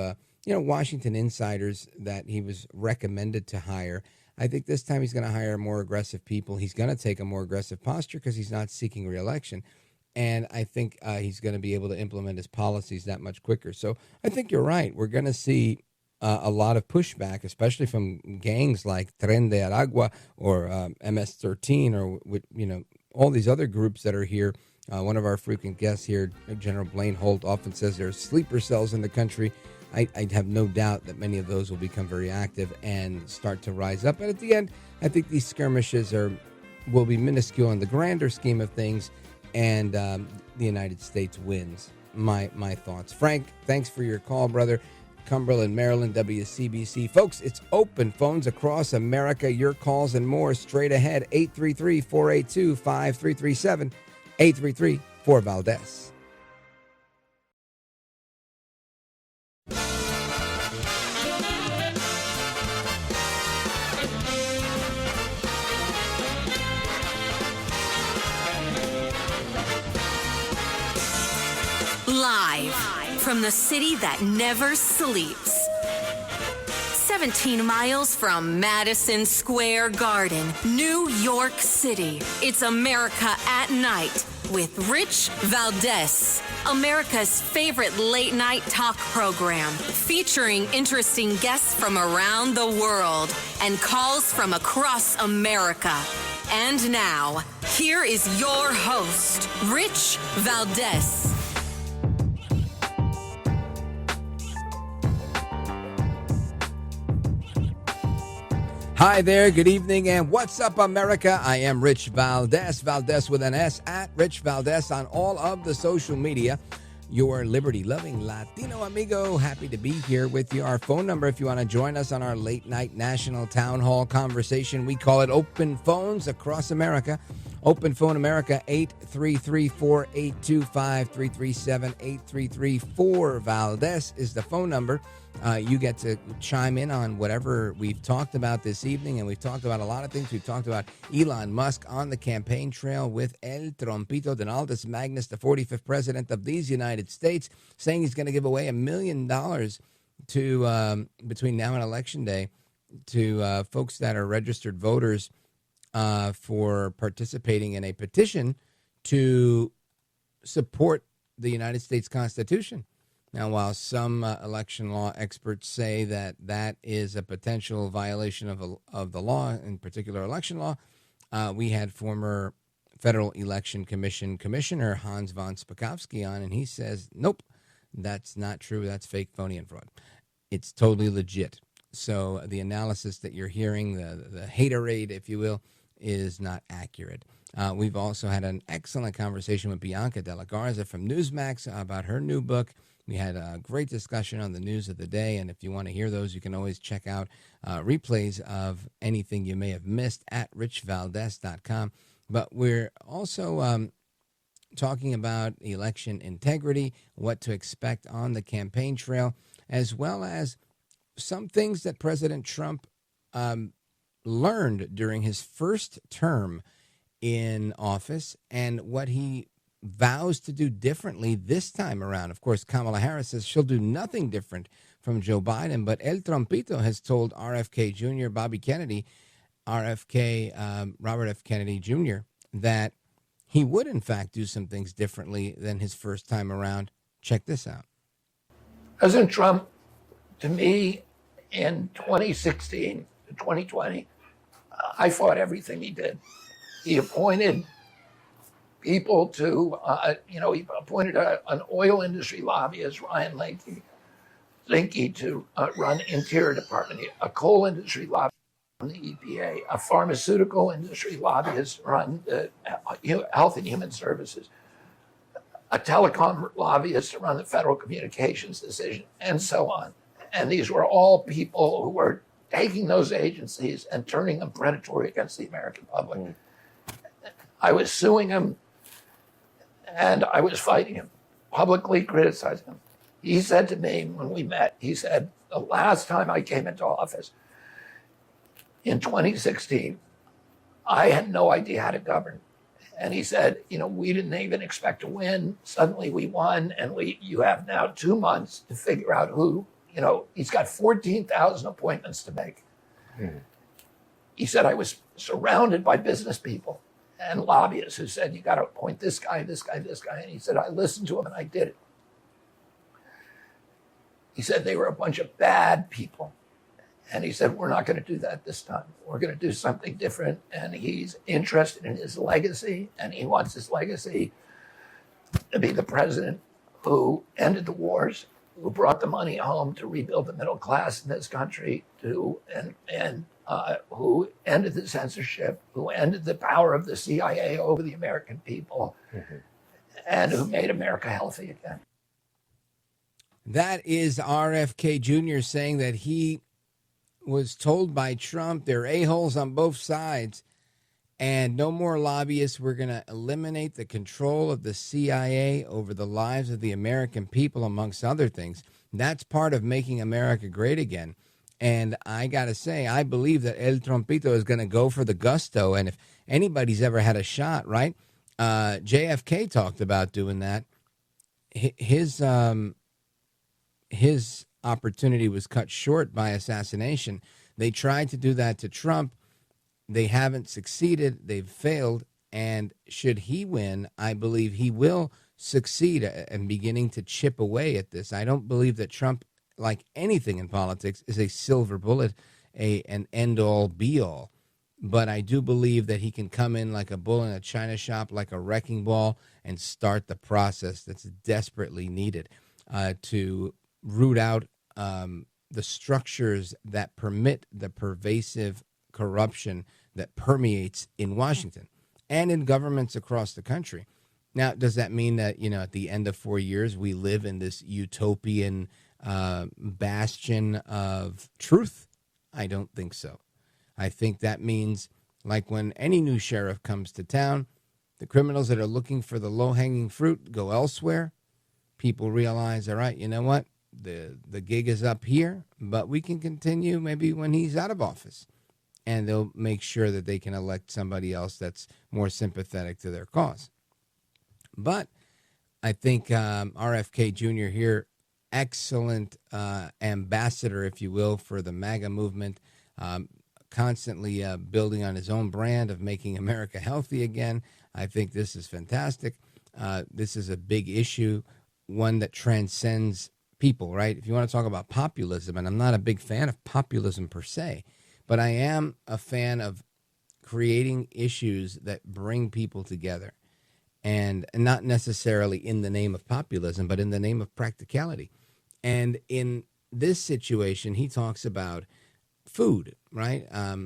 S2: Washington insiders that he was recommended to hire. I think this time he's going to hire more aggressive people. He's going to take a more aggressive posture because he's not seeking re-election. And I think he's going to be able to implement his policies that much quicker. So I think you're right. We're going to see a lot of pushback, especially from gangs like Tren de Aragua or MS-13 or all these other groups that are here. One of our frequent guests here, General Blaine Holt, often says there are sleeper cells in the country. I have no doubt that many of those will become very active and start to rise up. But at the end, I think these skirmishes will be minuscule in the grander scheme of things, and the United States wins. My thoughts. Frank, thanks for your call, brother. Cumberland, Maryland, WCBC. Folks, it's open phones across America. Your calls and more straight ahead. 833-482-5337. 833-4-VALDEZ.
S1: Live from the city that never sleeps. 17 miles from Madison Square Garden, New York City. It's America at Night with Rich Valdez, America's favorite late night talk program, featuring interesting guests from around the world and calls from across America. And now, here is your host, Rich Valdez.
S2: Hi there, good evening, and what's up, America? I am Rich Valdez, Valdez with an S, at Rich Valdez on all of the social media. Your liberty-loving Latino amigo, happy to be here with you. Our phone number, if you want to join us on our late-night national town hall conversation, we call it Open Phones across America. Open Phone America, 833-482-5337, 833-4-Valdez is the phone number. You get to chime in on whatever we've talked about this evening, and we've talked about a lot of things. We've talked about Elon Musk on the campaign trail with El Trompito Donaldus Magnus, the 45th president of these United States, saying he's going to give away $1 million to between now and Election Day to folks that are registered voters for participating in a petition to support the United States Constitution. Now, while some election law experts say that that is a potential violation of the law, in particular election law, we had former Federal Election Commission Commissioner Hans von Spakovsky on, and he says, nope, that's not true. That's fake, phony, and fraud. It's totally legit. So the analysis that you're hearing, the haterade, if you will, is not accurate. We've also had an excellent conversation with Bianca de la Garza from Newsmax about her new book. We had a great discussion on the news of the day, and if you want to hear those, you can always check out replays of anything you may have missed at richvaldez.com. But we're also talking about election integrity, what to expect on the campaign trail, as well as some things that President Trump learned during his first term in office and what he vows to do differently this time around. Of course, Kamala Harris says she'll do nothing different from Joe Biden, but El Trompito has told RFK Jr., Bobby Kennedy, Robert F. Kennedy Jr., that he would, in fact, do some things differently than his first time around. Check this out.
S17: President Trump, to me, in 2016 to 2020, I fought everything he did. He appointed people to, he appointed an oil industry lobbyist, Ryan Zinke, to run Interior Department, a coal industry lobbyist run the EPA, a pharmaceutical industry lobbyist run the Health and Human Services, a telecom lobbyist to run the Federal Communications Decision, and so on. And these were all people who were taking those agencies and turning them predatory against the American public. I was suing him, and I was fighting him, publicly criticizing him. He said to me when we met, he said, the last time I came into office in 2016, I had no idea how to govern. And he said, we didn't even expect to win. Suddenly we won, and you have now 2 months to figure out who, he's got 14,000 appointments to make. He said, I was surrounded by business people and lobbyists who said, you got to appoint this guy, this guy, this guy. And he said, I listened to him and I did it. He said they were a bunch of bad people. And he said, we're not going to do that this time. We're going to do something different. And he's interested in his legacy, and he wants his legacy to be the president who ended the wars, who brought the money home to rebuild the middle class in this country, who ended the censorship, who ended the power of the CIA over the American people, and who made America healthy again.
S2: That is RFK Jr. saying that he was told by Trump there are a-holes on both sides and no more lobbyists. We're going to eliminate the control of the CIA over the lives of the American people, amongst other things. That's part of making America great again. And I got to say, I believe that El Trompito is going to go for the gusto. And if anybody's ever had a shot, right? JFK talked about doing that. His opportunity was cut short by assassination. They tried to do that to Trump. They haven't succeeded. They've failed. And should he win, I believe he will succeed and beginning to chip away at this. I don't believe that Trump, like anything in politics, is a silver bullet, an end-all, be-all. But I do believe that he can come in like a bull in a china shop, like a wrecking ball, and start the process that's desperately needed to root out the structures that permit the pervasive corruption that permeates in Washington and in governments across the country. Now, does that mean that, at the end of 4 years, we live in this utopian bastion of truth? I don't think so. I think that means, like when any new sheriff comes to town, the criminals that are looking for the low-hanging fruit go elsewhere. People realize, all right, you know what? The gig is up here, but we can continue maybe when he's out of office. And they'll make sure that they can elect somebody else that's more sympathetic to their cause. But I think RFK Jr. here, excellent ambassador, if you will, for the MAGA movement, constantly building on his own brand of making America healthy again. I think this is fantastic. This is a big issue, one that transcends people, right? If you want to talk about populism, and I'm not a big fan of populism per se, but I am a fan of creating issues that bring people together, and not necessarily in the name of populism, but in the name of practicality. And in this situation, he talks about food, right? I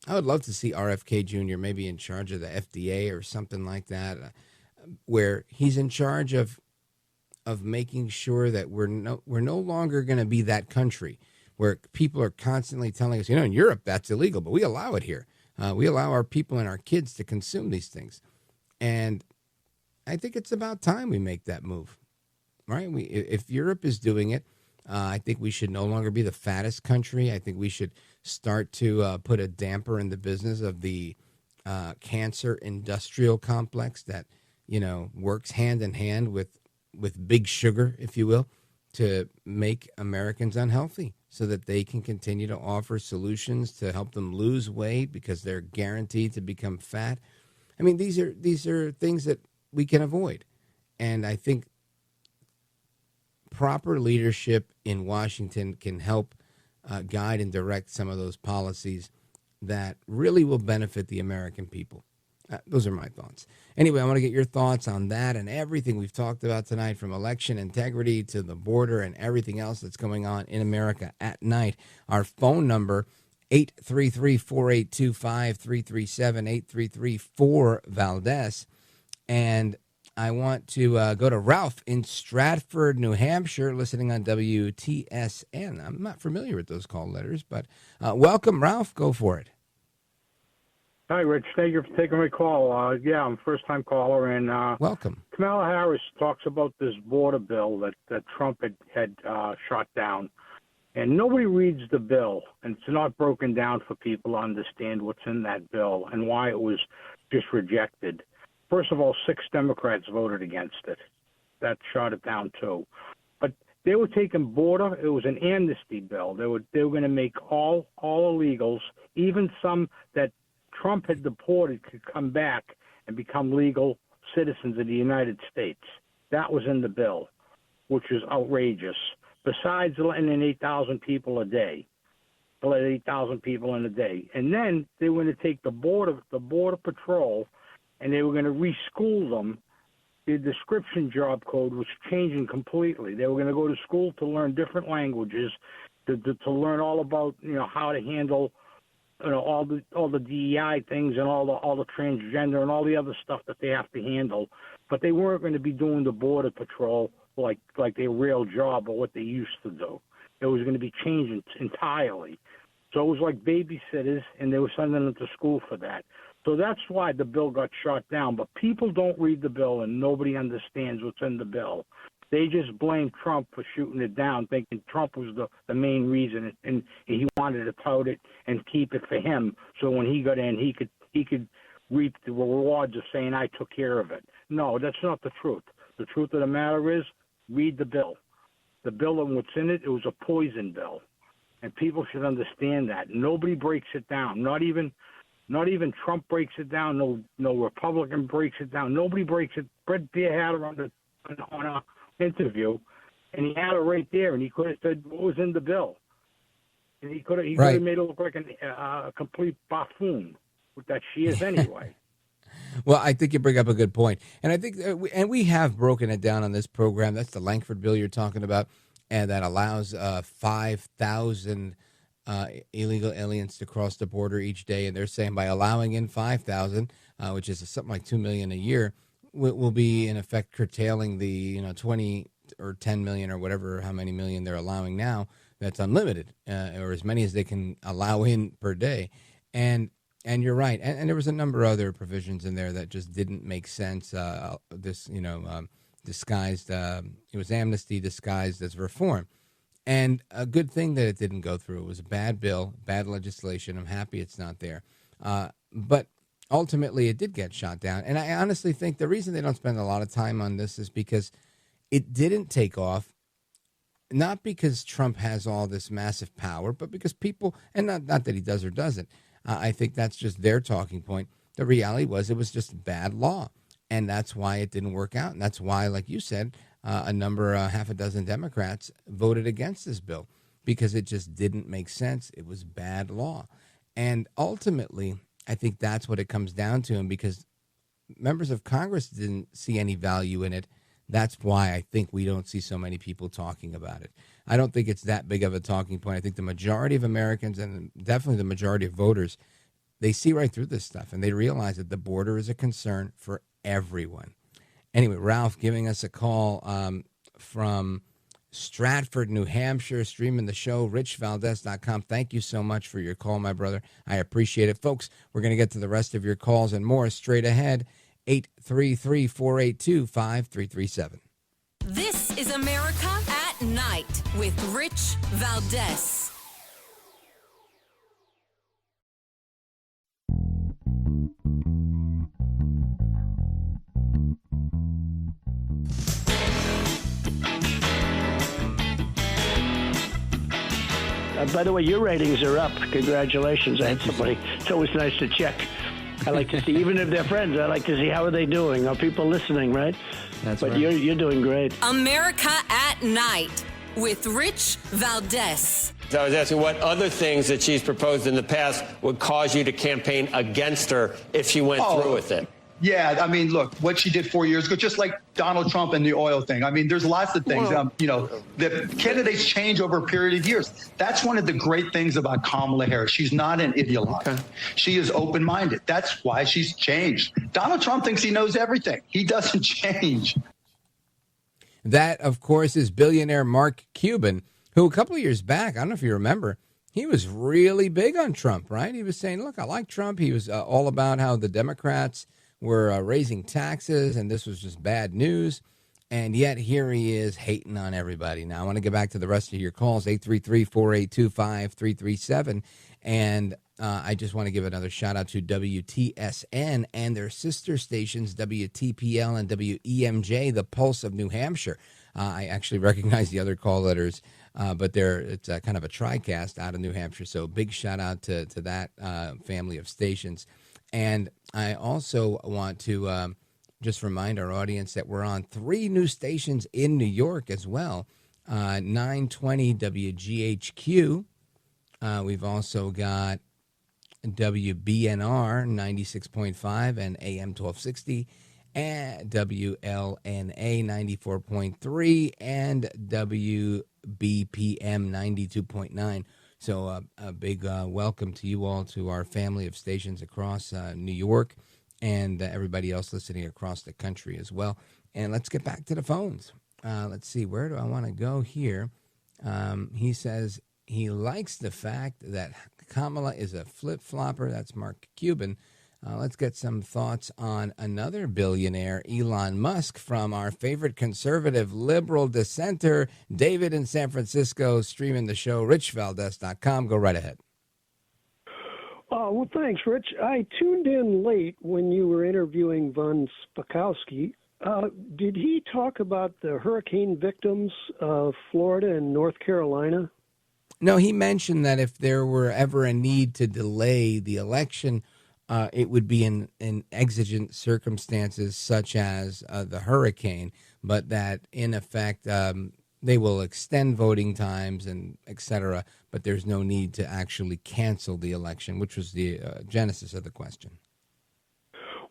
S2: would love to see RFK Jr. maybe in charge of the FDA or something like that, where he's in charge of making sure that we're no longer going to be that country where people are constantly telling us, in Europe that's illegal, but we allow it here. We allow our people and our kids to consume these things. And I think it's about time we make that move, right? If Europe is doing it, I think we should no longer be the fattest country. I think we should start to put a damper in the business of the cancer industrial complex that, works hand in hand with big sugar, if you will, to make Americans unhealthy so that they can continue to offer solutions to help them lose weight because they're guaranteed to become fat. I mean, these are things that we can avoid. And I think proper leadership in Washington can help guide and direct some of those policies that really will benefit the American people. Those are my thoughts. Anyway, I want to get your thoughts on that and everything we've talked about tonight, from election integrity to the border and everything else that's going on in America at night. Our phone number, 833-482-5337, 833-4-VALDEZ. And I want to go to Ralph in Stratford, New Hampshire, listening on WTSN. I'm not familiar with those call letters, but welcome, Ralph. Go for it.
S18: Hi, Rich. Thank you for taking my call. I'm a first-time caller, and
S2: welcome.
S18: Kamala Harris talks about this border bill that Trump had shot down, and nobody reads the bill, and it's not broken down for people to understand what's in that bill and why it was just rejected. First of all, 6 Democrats voted against it. That shot it down too. But they were taking border. It was an amnesty bill. They were going to make all illegals, even some that Trump had deported, could come back and become legal citizens of the United States. That was in the bill, which is outrageous. Besides letting in 8,000 people a day, let 8,000 people in a day, and then they were going to take the border patrol, and they were going to reschool them. The description job code was changing completely. They were going to go to school to learn different languages, to learn all about how to handle all the DEI things and all the transgender and all the other stuff that they have to handle. But they weren't going to be doing the border patrol like their real job or what they used to do. It was going to be changing entirely. So it was like babysitters, and they were sending them to school for that. So that's why the bill got shot down. But people don't read the bill, and nobody understands what's in the bill. They just blame Trump for shooting it down, thinking Trump was the main reason, and he wanted to tout it and keep it for him. So when he got in, he could reap the rewards of saying, I took care of it. No, that's not the truth. The truth of the matter is, read the bill. The bill and what's in it, it was a poison bill. And people should understand that. Nobody breaks it down, not even Not even Trump breaks it down. No Republican breaks it down. Nobody breaks it. Brett Beer had her on our interview, and he had her right there, and he could have said what was in the bill, and he could have made her look like a complete buffoon, that she is anyway.
S2: Well, I think you bring up a good point, and I think, and we have broken it down on this program. That's the Langford bill you're talking about, and that allows 5,000 illegal aliens to cross the border each day. And they're saying by allowing in 5,000, which is something like 2 million a year, will be in effect curtailing the 20 or 10 million or whatever, how many million they're allowing now. That's unlimited, or as many as they can allow in per day, and you're right. And there was a number of other provisions in there that just didn't make sense. Disguised, it was amnesty disguised as reform. And a good thing that it didn't go through. It was a bad bill, bad legislation. I'm happy it's not there. But ultimately, it did get shot down. And I honestly think the reason they don't spend a lot of time on this is because it didn't take off, not because Trump has all this massive power, but because people, and not that he does or doesn't, I think that's just their talking point. The reality was it was just bad law, and that's why it didn't work out. And that's why, like you said, half a dozen Democrats voted against this bill because it just didn't make sense. It was bad law. And ultimately, I think that's what it comes down to. And because members of Congress didn't see any value in it, that's why I think we don't see so many people talking about it. I don't think it's that big of a talking point. I think the majority of Americans, and definitely the majority of voters, they see right through this stuff, and they realize that the border is a concern for everyone. Anyway, Ralph giving us a call from Stratford, New Hampshire, streaming the show, richvaldez.com. Thank you so much for your call, my brother. I appreciate it. Folks, we're going to get to the rest of your calls and more straight ahead. 833-482-5337.
S1: This is America at Night with Rich Valdez.
S6: By the way, your ratings are up. Congratulations. I had somebody. It's always nice to check. I like to see, even if they're friends, I like to see how are they doing. Are people listening, right?
S2: That's
S6: right. But you're doing great.
S1: America at Night with Rich Valdez.
S19: I was asking what other things that she's proposed in the past would cause you to campaign against her if she went through with it.
S20: Yeah, I mean, look, what she did 4 years ago, just like Donald Trump and the oil thing. I mean, there's lots of things. The candidates change over a period of years. That's one of the great things about Kamala Harris. She's not an ideologue. Okay. She is open-minded. That's why she's changed. Donald Trump thinks he knows everything. He doesn't change.
S2: That, of course, is billionaire Mark Cuban, who a couple of years back, I don't know if you remember, he was really big on Trump, right? He was saying, look, I like Trump. He was all about how the Democrats were raising taxes, and this was just bad news. And yet here he is hating on everybody. Now, I want to get back to the rest of your calls, 833-482-5337. And I just want to give another shout out to WTSN and their sister stations, WTPL and WEMJ, the Pulse of New Hampshire. I actually recognize the other call letters, but it's kind of a tri-cast out of New Hampshire. So big shout out to that family of stations. And I also want to just remind our audience that we're on 3 new stations in New York as well. 920 WGHQ. We've also got WBNR 96.5 and AM 1260, and WLNA 94.3 and WBPM 92.9. So a big welcome to you all, to our family of stations across New York, and everybody else listening across the country as well. And let's get back to the phones. Let's see, where do I want to go here? He says he likes the fact that Kamala is a flip-flopper. That's Mark Cuban. Let's get some thoughts on another billionaire, Elon Musk, from our favorite conservative liberal dissenter, David in San Francisco, streaming the show, richvaldez.com. Go right ahead.
S21: Well, thanks, Rich. I tuned in late when you were interviewing Von Spakovsky. Did he talk about the hurricane victims of Florida and North Carolina?
S2: No, he mentioned that if there were ever a need to delay the election it would be in exigent circumstances such as the hurricane, but that in effect they will extend voting times and et cetera, but there's no need to actually cancel the election, which was the genesis of the question.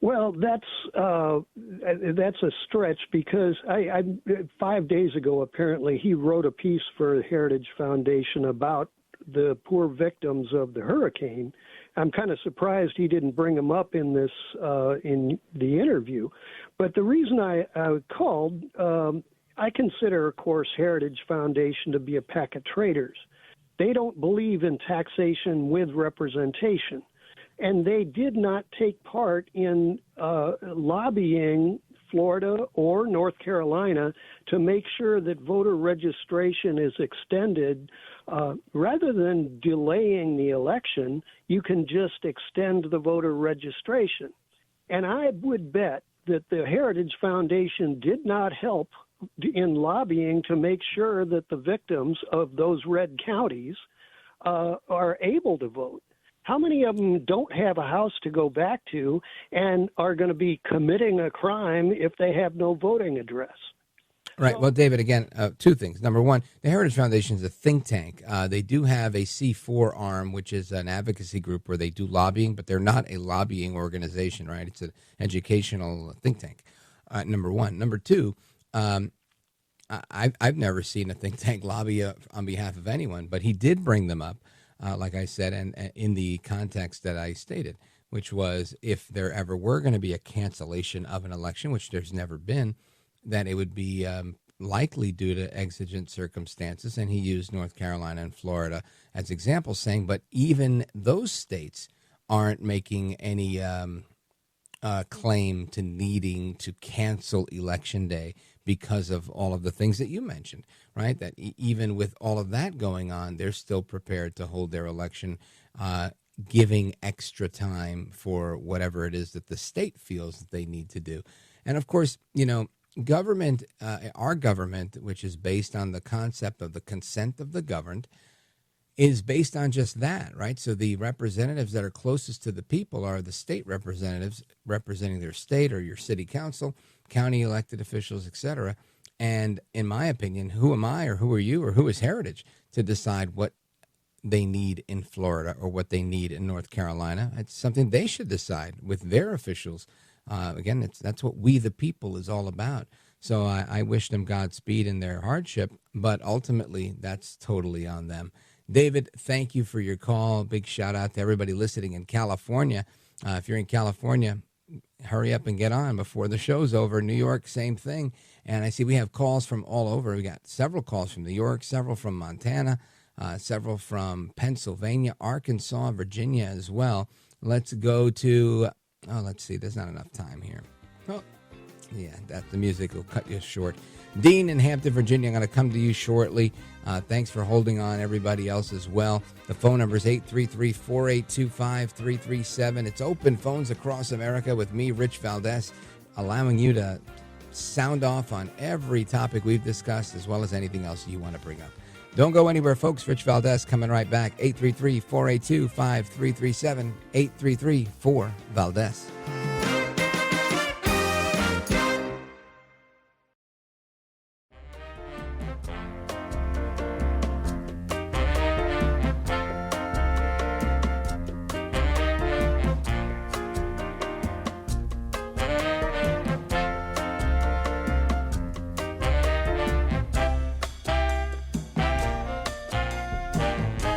S21: Well, that's a stretch because I 5 days ago, apparently, he wrote a piece for the Heritage Foundation about the poor victims of the hurricane. I'm kind of surprised he didn't bring them up in this in the interview. But the reason I called, I consider, of course, Heritage Foundation to be a pack of traitors. They don't believe in taxation with representation. And they did not take part in lobbying Florida or North Carolina to make sure that voter registration is extended. Rather than delaying the election, you can just extend the voter registration. And I would bet that the Heritage Foundation did not help in lobbying to make sure that the victims of those red counties are able to vote. How many of them don't have a house to go back to and are going to be committing a crime if they have no voting address?
S2: Right. Well, David, again, two things. Number one, the Heritage Foundation is a think tank. They do have a C4 arm, which is an advocacy group where they do lobbying, but they're not a lobbying organization, right? It's an educational think tank, number one. Number two, I've never seen a think tank lobby on behalf of anyone, but he did bring them up, like I said, and in the context that I stated, which was if there ever were going to be a cancellation of an election, which there's never been, that it would be likely due to exigent circumstances. And he used North Carolina and Florida as examples, saying, but even those states aren't making any claim to needing to cancel Election Day because of all of the things that you mentioned, right? That even with all of that going on, they're still prepared to hold their election, giving extra time for whatever it is that the state feels that they need to do. And of course, you know, government, our government, which is based on the concept of the consent of the governed, is based on just that, right? So the representatives that are closest to the people are the state representatives representing their state or your city council, county elected officials, etc. And in my opinion, who am I or who are you or who is Heritage to decide what they need in Florida or what they need in North Carolina? It's something they should decide with their officials. Again, that's what we the people is all about. So I wish them Godspeed in their hardship, but ultimately that's totally on them. David, thank you for your call. Big shout out to everybody listening in California. If you're in California, hurry up and get on before the show's over. New York, same thing. And I see we have calls from all over. We got several calls from New York, several from Montana, several from Pennsylvania, Arkansas, Virginia as well. Let's go to, let's see, there's not enough time here. Oh, yeah, the music will cut you short. Dean in Hampton, Virginia, I'm going to come to you shortly. Thanks for holding on, everybody else as well. The phone number is 833-4825-337. It's open phones across America with me, Rich Valdez, allowing you to sound off on every topic we've discussed as well as anything else you want to bring up. Don't go anywhere, folks. Rich Valdez coming right back. 833-482-5337. 833-4-VALDEZ.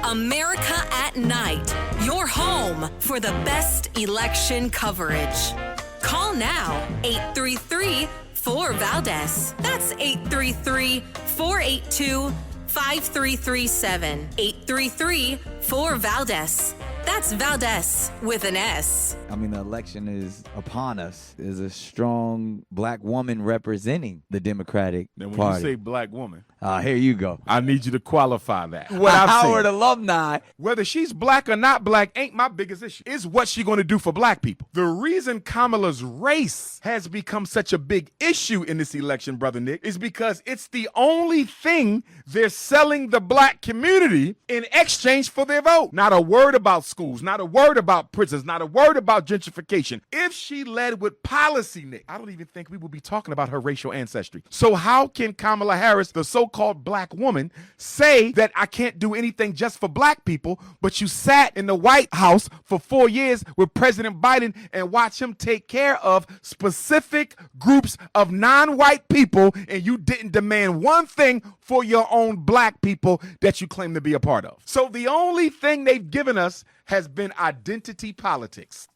S1: America at Night, your home for the best election coverage. Call now, 833-4-VALDEZ. That's 833-482-5337. 833-4-VALDEZ. That's Valdez with an S.
S4: I mean, the election is upon us. There's a strong black woman representing the Democratic
S22: Now, when
S4: Party.
S22: you say black woman,
S4: Here you go.
S3: I need you to qualify that. What
S4: A
S3: I've
S4: Howard
S3: seen.
S4: alumni.
S3: Whether she's black or not black ain't my biggest issue. It's what she going to do for black people. The reason Kamala's race has become such a big issue in this election, Brother Nick, is because it's the only thing they're selling the black community in exchange for their vote. Not a word about schools, not a word about prisons, not a word about gentrification. If she led with policy, Nick, I don't even think we would be talking about her racial ancestry. So how can Kamala Harris, the so-called black woman, say that I can't do anything just for black people, but you sat in the White House for 4 years with President Biden and watch him take care of specific groups of non-white people, and you didn't demand one thing for your own black people that you claim to be a part of. So the only thing they've given us has been identity politics.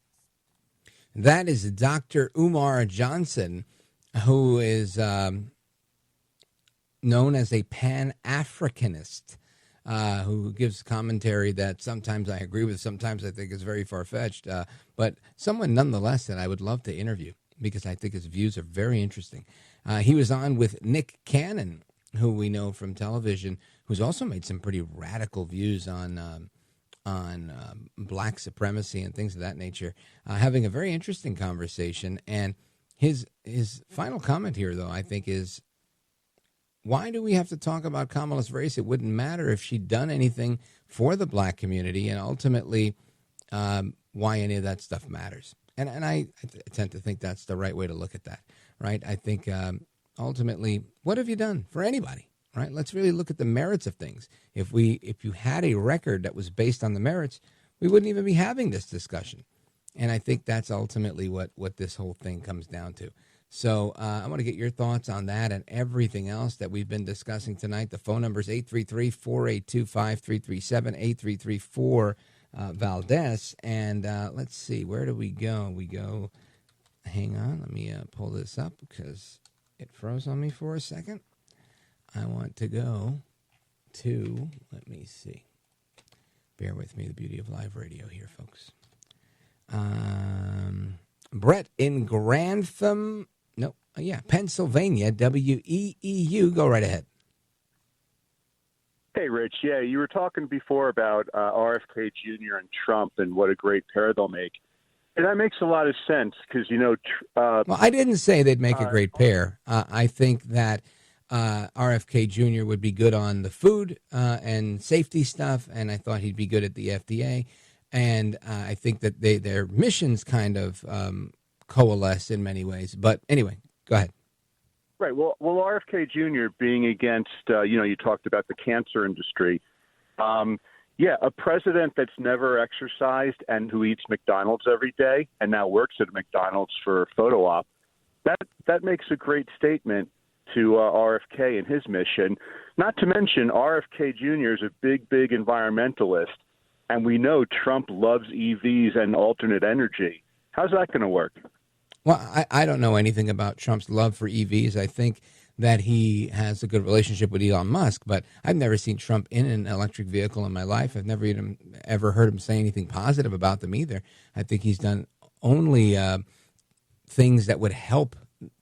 S2: That is Dr. Umar Johnson, who is known as a Pan-Africanist, who gives commentary that sometimes I agree with, sometimes I think is very far-fetched, but someone nonetheless that I would love to interview because I think his views are very interesting. He was on with Nick Cannon, who we know from television, who's also made some pretty radical views on black supremacy and things of that nature, having a very interesting conversation. And his final comment here, though, I think is, why do we have to talk about Kamala's race? It wouldn't matter if she'd done anything for the black community, and ultimately why any of that stuff matters. And I tend to think that's the right way to look at that, right? I think ultimately, what have you done for anybody, right? Let's really look at the merits of things. If you had a record that was based on the merits, we wouldn't even be having this discussion. And I think that's ultimately what this whole thing comes down to. So I want to get your thoughts on that and everything else that we've been discussing tonight. The phone number is 833-482-5337, 833-4-Valdez. And let's see, where do we go? We go, hang on, let me pull this up because it froze on me for a second. I want to go to, let me see. Bear with me, the beauty of live radio here, folks. Brett in Grantham, Pennsylvania, WEEU. Go right ahead.
S22: Hey, Rich. Yeah, you were talking before about RFK Jr. and Trump and what a great pair they'll make. And that makes a lot of sense because, well,
S2: I didn't say they'd make a great pair. I think that RFK Jr. would be good on the food and safety stuff, and I thought he'd be good at the FDA. And I think that their missions kind of coalesce in many ways. But anyway, go ahead.
S22: Right. Well, RFK Jr. being against, you talked about the cancer industry. A president that's never exercised and who eats McDonald's every day and now works at McDonald's for a photo op, that makes a great statement to RFK and his mission. Not to mention, RFK Jr. is a big environmentalist, and we know Trump loves EVs and alternate energy. How's that going to work?
S2: Well, I don't know anything about Trump's love for EVs. I think that he has a good relationship with Elon Musk, but I've never seen Trump in an electric vehicle in my life. I've never even ever heard him say anything positive about them either. I think he's done only things that would help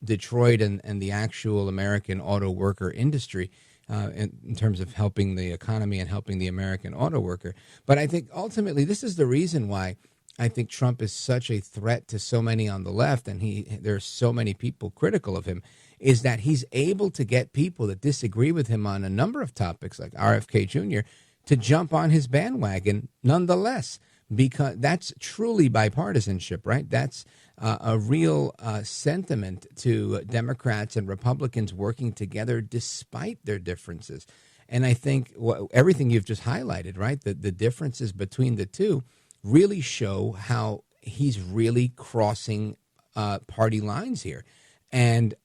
S2: Detroit and the actual American auto worker industry in terms of helping the economy and helping the American auto worker. But I think ultimately this is the reason why I think Trump is such a threat to so many on the left, and there are so many people critical of him, is that he's able to get people that disagree with him on a number of topics, like RFK Jr., to jump on his bandwagon nonetheless, because that's truly bipartisanship, right? That's a real sentiment to Democrats and Republicans working together despite their differences. And I think everything you've just highlighted, right, the differences between the two really show how he's really crossing party lines here. And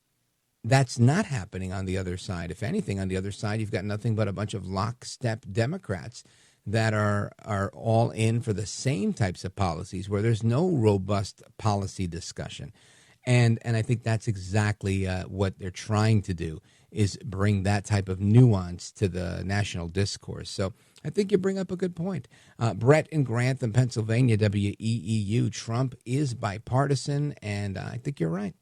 S2: that's not happening on the other side. If anything, on the other side, you've got nothing but a bunch of lockstep Democrats that are all in for the same types of policies where there's no robust policy discussion. And I think that's exactly what they're trying to do, is bring that type of nuance to the national discourse. So I think you bring up a good point. Brett in Grantham, Pennsylvania, WEEU. Trump is bipartisan, and I think you're right.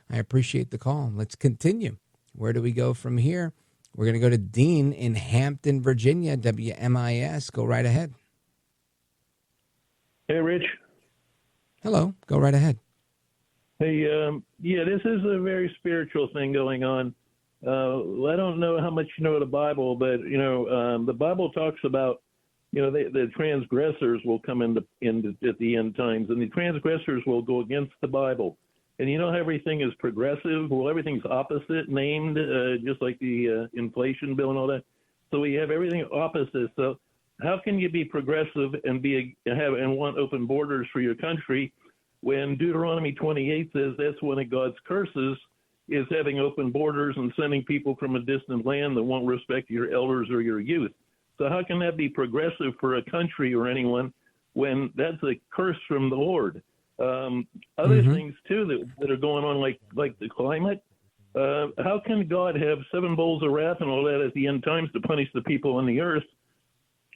S2: I appreciate the call. Let's continue. Where do we go from here? We're going to go to Dean in Hampton, Virginia, WMIS. Go right ahead.
S5: Hey, Rich.
S2: Hello. Go right ahead.
S5: Hey, yeah, this is a very spiritual thing going on. I don't know how much you know of the Bible, but, the Bible talks about, the transgressors will come at the end times, and the transgressors will go against the Bible. And how everything is progressive? Well, everything's opposite named, just like the inflation bill and all that. So we have everything opposite. So how can you be progressive and want open borders for your country when Deuteronomy 28 says that's one of God's curses is having open borders and sending people from a distant land that won't respect your elders or your youth? So how can that be progressive for a country or anyone when that's a curse from the Lord? Other things too that are going on, like the climate. How can God have 7 bowls of wrath and all that at the end times to punish the people on the earth,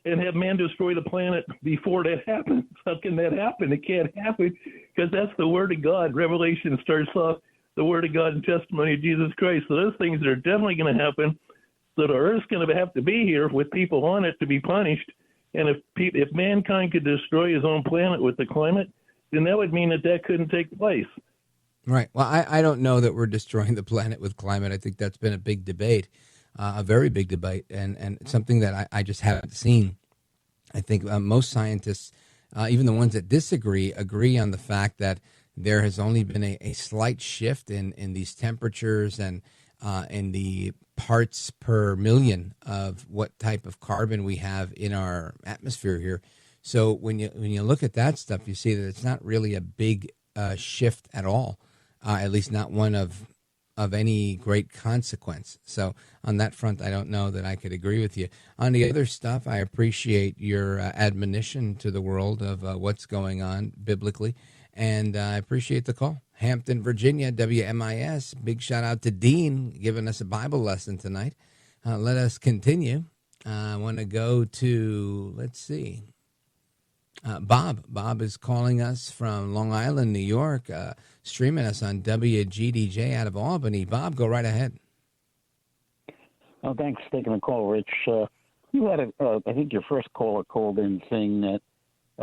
S5: and have man destroy the planet before that happens? How can that happen? It can't happen because that's the Word of God. Revelation starts off the Word of God and testimony of Jesus Christ. So those things are definitely going to happen. So the Earth's going to have to be here with people on it to be punished. And if mankind could destroy his own planet with the climate, then that would mean that couldn't take place.
S2: Right. Well, I don't know that we're destroying the planet with climate. I think that's been a big debate, a very big debate, and something that I just haven't seen. I think most scientists, even the ones that disagree, agree on the fact that there has only been a slight shift in these temperatures and in the parts per million of what type of carbon we have in our atmosphere here. So when you look at that stuff, you see that it's not really a big shift at all, at least not one of any great consequence. So on that front, I don't know that I could agree with you. On the other stuff, I appreciate your admonition to the world of what's going on biblically, and I appreciate the call. Hampton, Virginia, WMIS. Big shout out to Dean giving us a Bible lesson tonight. Let us continue. I want to go to, let's see. Bob. Bob is calling us from Long Island, New York, streaming us on WGDJ out of Albany. Bob, go right ahead.
S8: Oh, thanks for taking the call, Rich. You had I think your first caller called in saying that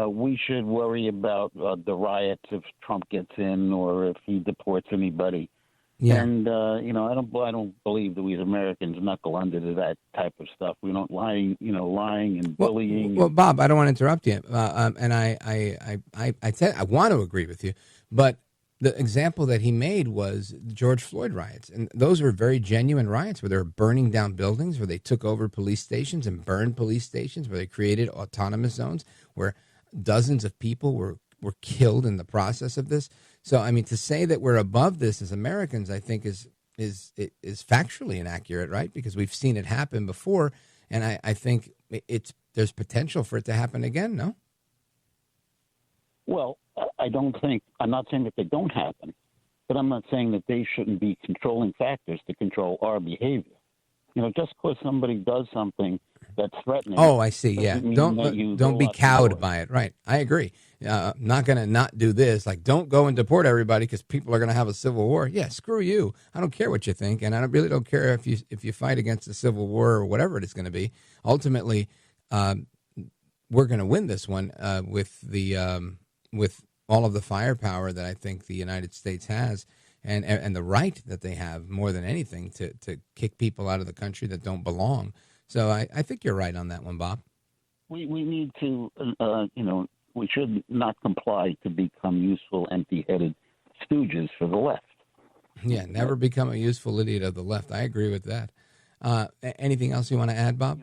S8: we should worry about the riots if Trump gets in or if he deports anybody.
S2: Yeah.
S8: And I don't believe that we as Americans knuckle under to that type of stuff. We don't lying and bullying.
S2: Well, Bob, I don't want to interrupt you, and I want to agree with you, but the example that he made was the George Floyd riots, and those were very genuine riots where they were burning down buildings, where they took over police stations and burned police stations, where they created autonomous zones, where dozens of people were killed in the process of this. So, I mean, to say that we're above this as Americans, I think is factually inaccurate, right? Because we've seen it happen before, and I think there's potential for it to happen again. No.
S8: Well, I'm not saying that they don't happen, but I'm not saying that they shouldn't be controlling factors to control our behavior. Just because somebody does something that's threatening.
S2: Oh, I see. Yeah. Don't be cowed by it. Right. I agree. Not going to not do this. Like, don't go and deport everybody because people are going to have a civil war. Yeah, screw you. I don't care what you think, and I really don't care if you fight against a civil war or whatever it is going to be. Ultimately, we're going to win this one with all of the firepower that I think the United States has, and the right that they have more than anything to kick people out of the country that don't belong. So I think you're right on that one, Bob.
S8: We need to, we should not comply to become useful, empty-headed stooges for the left.
S2: Yeah, never become a useful idiot of the left. I agree with that. Anything else you want to add, Bob?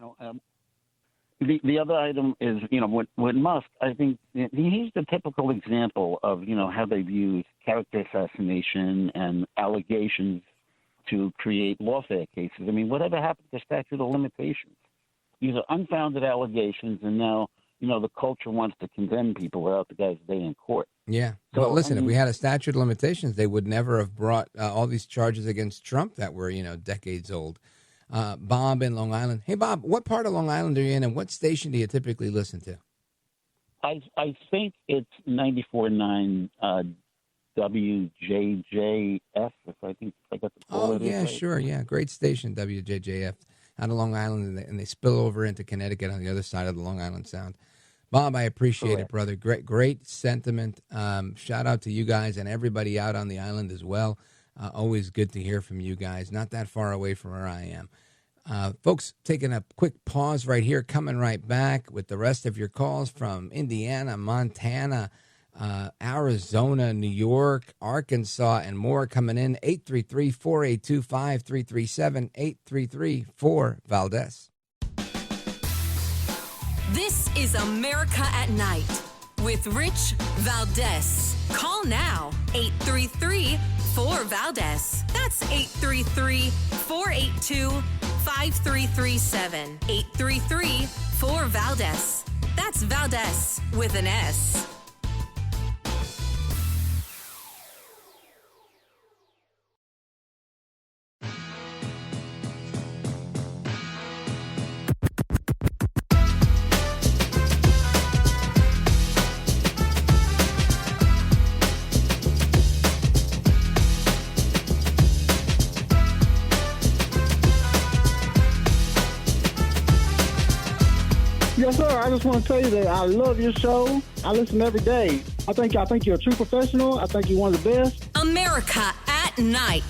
S8: The other item is, with Musk, I think he's the typical example of, how they've used character assassination and allegations to create lawfare cases. I mean, whatever happened to statute of limitations? These are unfounded allegations, and now, the culture wants to condemn people without the guy's day in court.
S2: Yeah. Well, listen, if we had a statute of limitations, they would never have brought all these charges against Trump that were, decades old. Bob in Long Island. Hey, Bob, what part of Long Island are you in, and what station do you typically listen to?
S8: I think it's 94.9 WJJF, if I got the call.
S2: Oh, yeah, sure. Yeah, great station, WJJF. out of Long Island, and they spill over into Connecticut on the other side of the Long Island Sound. Bob, I appreciate it, brother. Great sentiment. Shout out to you guys and everybody out on the island as well. Always good to hear from you guys. Not that far away from where I am. Folks, taking a quick pause right here, coming right back with the rest of your calls from Indiana, Montana, Arizona, New York, Arkansas, and more coming in. 833-482-5337, 833-4-VALDEZ.
S1: This is America at Night with Rich Valdez. Call now, 833-4-VALDEZ. That's 833-482-5337. 833-4-VALDEZ. That's Valdez with an S.
S7: Yes, sir. I just want to tell you that I love your show. I listen every day. I think you're a true professional. I think you're one of the best.
S1: America at Night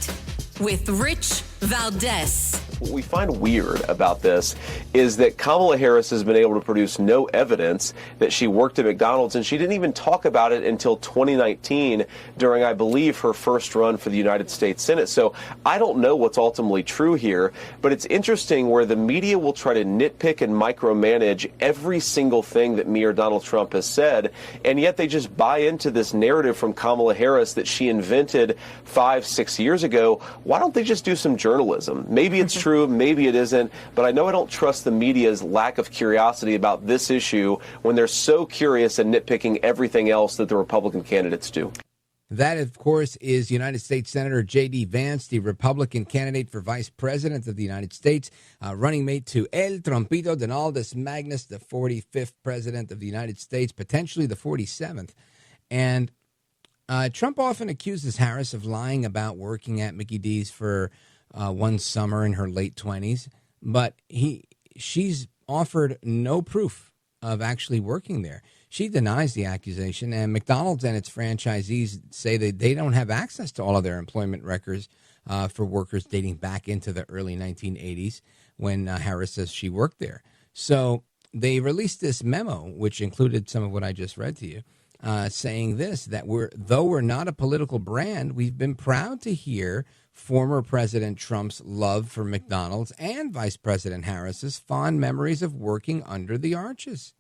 S1: with Rich Valdez.
S9: What we find weird about this is that Kamala Harris has been able to produce no evidence that she worked at McDonald's, and she didn't even talk about it until 2019 during, I believe, her first run for the United States Senate. So I don't know what's ultimately true here, but it's interesting where the media will try to nitpick and micromanage every single thing that me or Donald Trump has said, and yet they just buy into this narrative from Kamala Harris that she invented 5-6 years ago. Why don't they just do some journalism? Maybe it's true, maybe it isn't, but I know I don't trust the media's lack of curiosity about this issue when they're so curious and nitpicking everything else that the Republican candidates do.
S2: That, of course, is United States Senator J.D. Vance, the Republican candidate for Vice President of the United States, running mate to El Trompito Donaldus Magnus, the 45th President of the United States, potentially the 47th. And Trump often accuses Harris of lying about working at Mickey D's for one summer in her late 20s, but she's offered no proof of actually working there. She denies the accusation, and McDonald's and its franchisees say that they don't have access to all of their employment records for workers dating back into the early 1980s when Harris says she worked there. So they released this memo, which included some of what I just read to you, saying this, that though we're not a political brand, we've been proud to hear former President Trump's love for McDonald's and Vice President Harris's fond memories of working under the arches.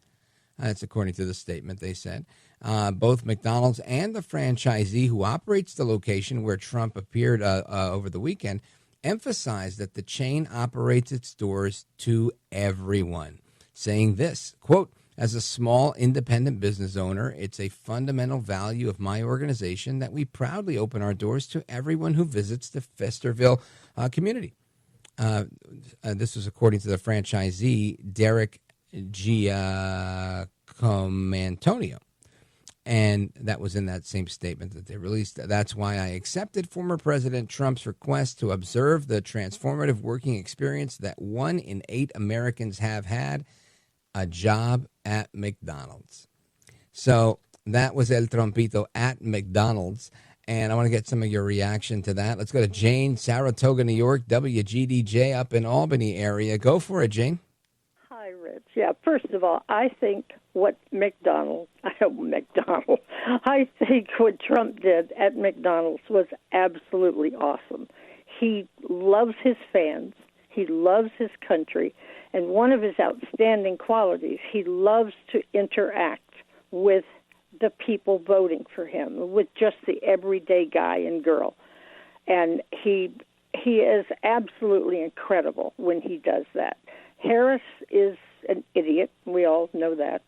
S2: That's according to the statement they said. Both McDonald's and the franchisee who operates the location where Trump appeared over the weekend emphasized that the chain operates its doors to everyone, saying this, quote, "As a small independent business owner, it's a fundamental value of my organization that we proudly open our doors to everyone who visits the Festerville community." This was according to the franchisee, Derek Giacomantonio. And that was in that same statement that they released. "That's why I accepted former President Trump's request to observe the transformative working experience that 1 in 8 Americans have had, a job at McDonald's." So that was El Trompito at McDonald's. And I want to get some of your reaction to that. Let's go to Jane, Saratoga, New York, WGDJ up in Albany area. Go for it, Jane.
S23: Hi, Rich. Yeah, first of all, I think what I think what Trump did at McDonald's was absolutely awesome. He loves his fans. He loves his country. And one of his outstanding qualities, he loves to interact with the people voting for him, with just the everyday guy and girl. And he is absolutely incredible when he does that. Harris is an idiot. We all know that.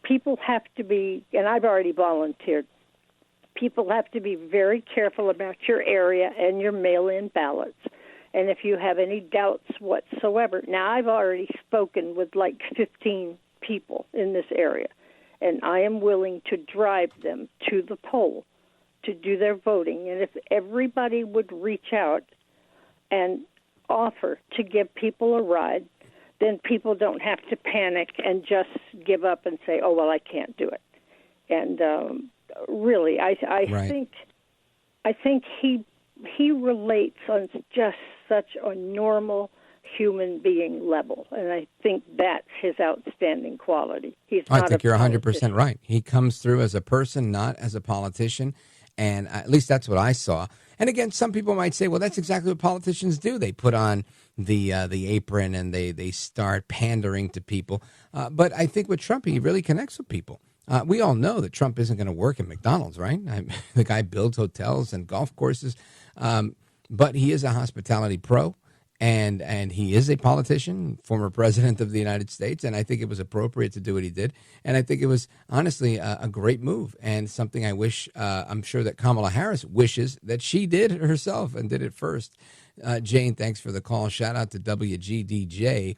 S23: People have to be, and I've already volunteered, people have to be very careful about your area and your mail-in ballots. And if you have any doubts whatsoever, now I've already spoken with like 15 people in this area, and I am willing to drive them to the poll to do their voting. And if everybody would reach out and offer to give people a ride, then people don't have to panic and just give up and say, "Oh well, I can't do it." And really, I think he relates on just such a normal human being level, and I think that's his outstanding quality.
S2: I think you're 100% right. He comes through as a person, not as a politician, and at least that's what I saw. And again, some people might say, well, that's exactly what politicians do. They put on the apron and they start pandering to people. But I think with Trump, he really connects with people. We all know that Trump isn't going to work at McDonald's, right? The guy builds hotels and golf courses, but he is a hospitality pro. And he is a politician, former president of the United States, and I think it was appropriate to do what he did. And I think it was, honestly, a great move and something I wish, I'm sure that Kamala Harris wishes that she did herself and did it first. Jane, thanks for the call. Shout out to WGDJ.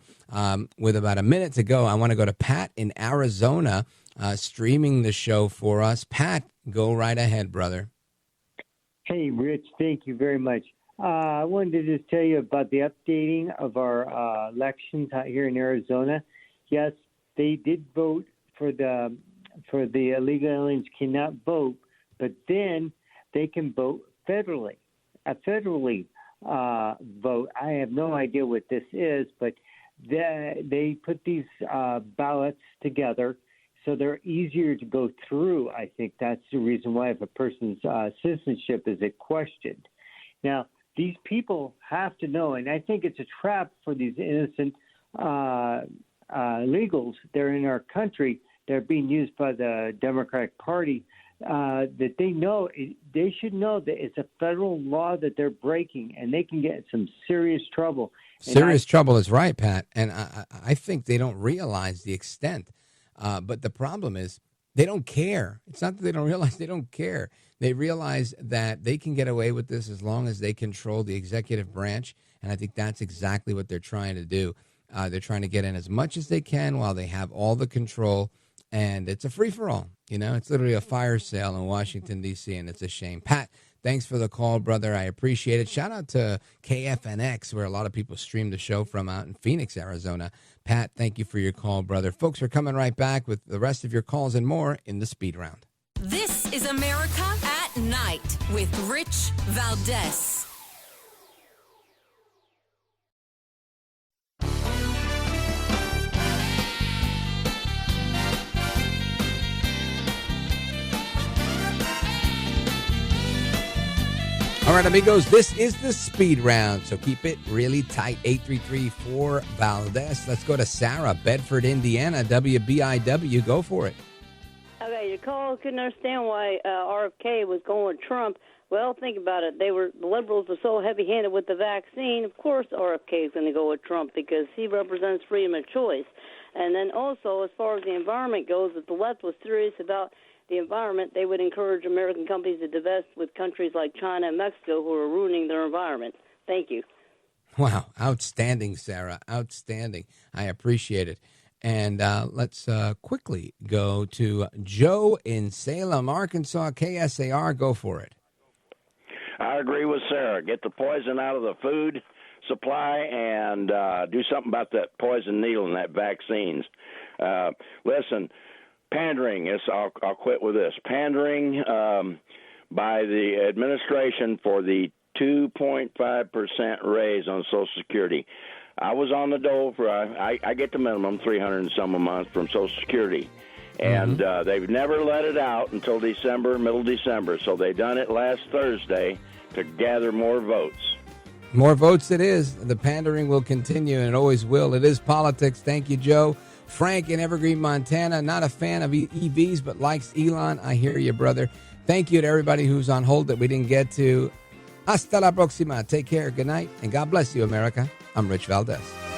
S2: With about a minute to go, I want to go to Pat in Arizona streaming the show for us. Pat, go right ahead, brother.
S11: Hey, Rich, thank you very much. I wanted to just tell you about the updating of our elections out here in Arizona. Yes, they did vote for the illegal aliens cannot vote, but then they can vote federally. A federally vote. I have no idea what this is, but they put these ballots together so they're easier to go through. I think that's the reason why if a person's citizenship is questioned. Now, these people have to know, and I think it's a trap for these innocent illegals. They're in our country. They're being used by the Democratic Party. That they should know that it's a federal law that they're breaking, and they can get in some serious trouble.
S2: Serious trouble is right, Pat, and I think they don't realize the extent. But the problem is they don't care. It's not that they don't realize they don't care. They realize that they can get away with this as long as they control the executive branch, and I think that's exactly what they're trying to do. They're trying to get in as much as they can while they have all the control, and it's a free-for-all. You know, it's literally a fire sale in Washington, D.C., and it's a shame. Pat, thanks for the call, brother. I appreciate it. Shout out to KFNX, where a lot of people stream the show from out in Phoenix, Arizona. Pat, thank you for your call, brother. Folks, we're coming right back with the rest of your calls and more in the Speed Round.
S1: This is America at Night with Rich Valdez.
S2: All right, amigos, this is the Speed Round, so keep it really tight. 833-4-VALDEZ. Let's go to Sarah, Bedford, Indiana, WBIW. Go for it.
S12: Okay, your call couldn't understand why RFK was going with Trump. Well, think about it. The liberals were so heavy-handed with the vaccine. Of course RFK is going to go with Trump because he represents freedom of choice. And then also, as far as the environment goes, if the left was serious about the environment, they would encourage American companies to divest with countries like China and Mexico who are ruining their environment. Thank you.
S2: Wow. Outstanding, Sarah. Outstanding. I appreciate it. And let's quickly go to Joe in Salem, Arkansas. KSAR, go for it.
S13: I agree with Sarah. Get the poison out of the food supply and do something about that poison needle and that vaccines. Listen, pandering is, I'll quit with this. Pandering by the administration for the 2.5% raise on Social Security. I was on the dole for, I get the minimum, $300 and some a month from Social Security. And they've never let it out until December, middle December. So they done it last Thursday to gather more votes.
S2: More votes it is. The pandering will continue, and it always will. It is politics. Thank you, Joe. Frank in Evergreen, Montana, not a fan of EVs, but likes Elon. I hear you, brother. Thank you to everybody who's on hold that we didn't get to. Hasta la próxima. Take care. Good night. And God bless you, America. I'm Rich Valdez.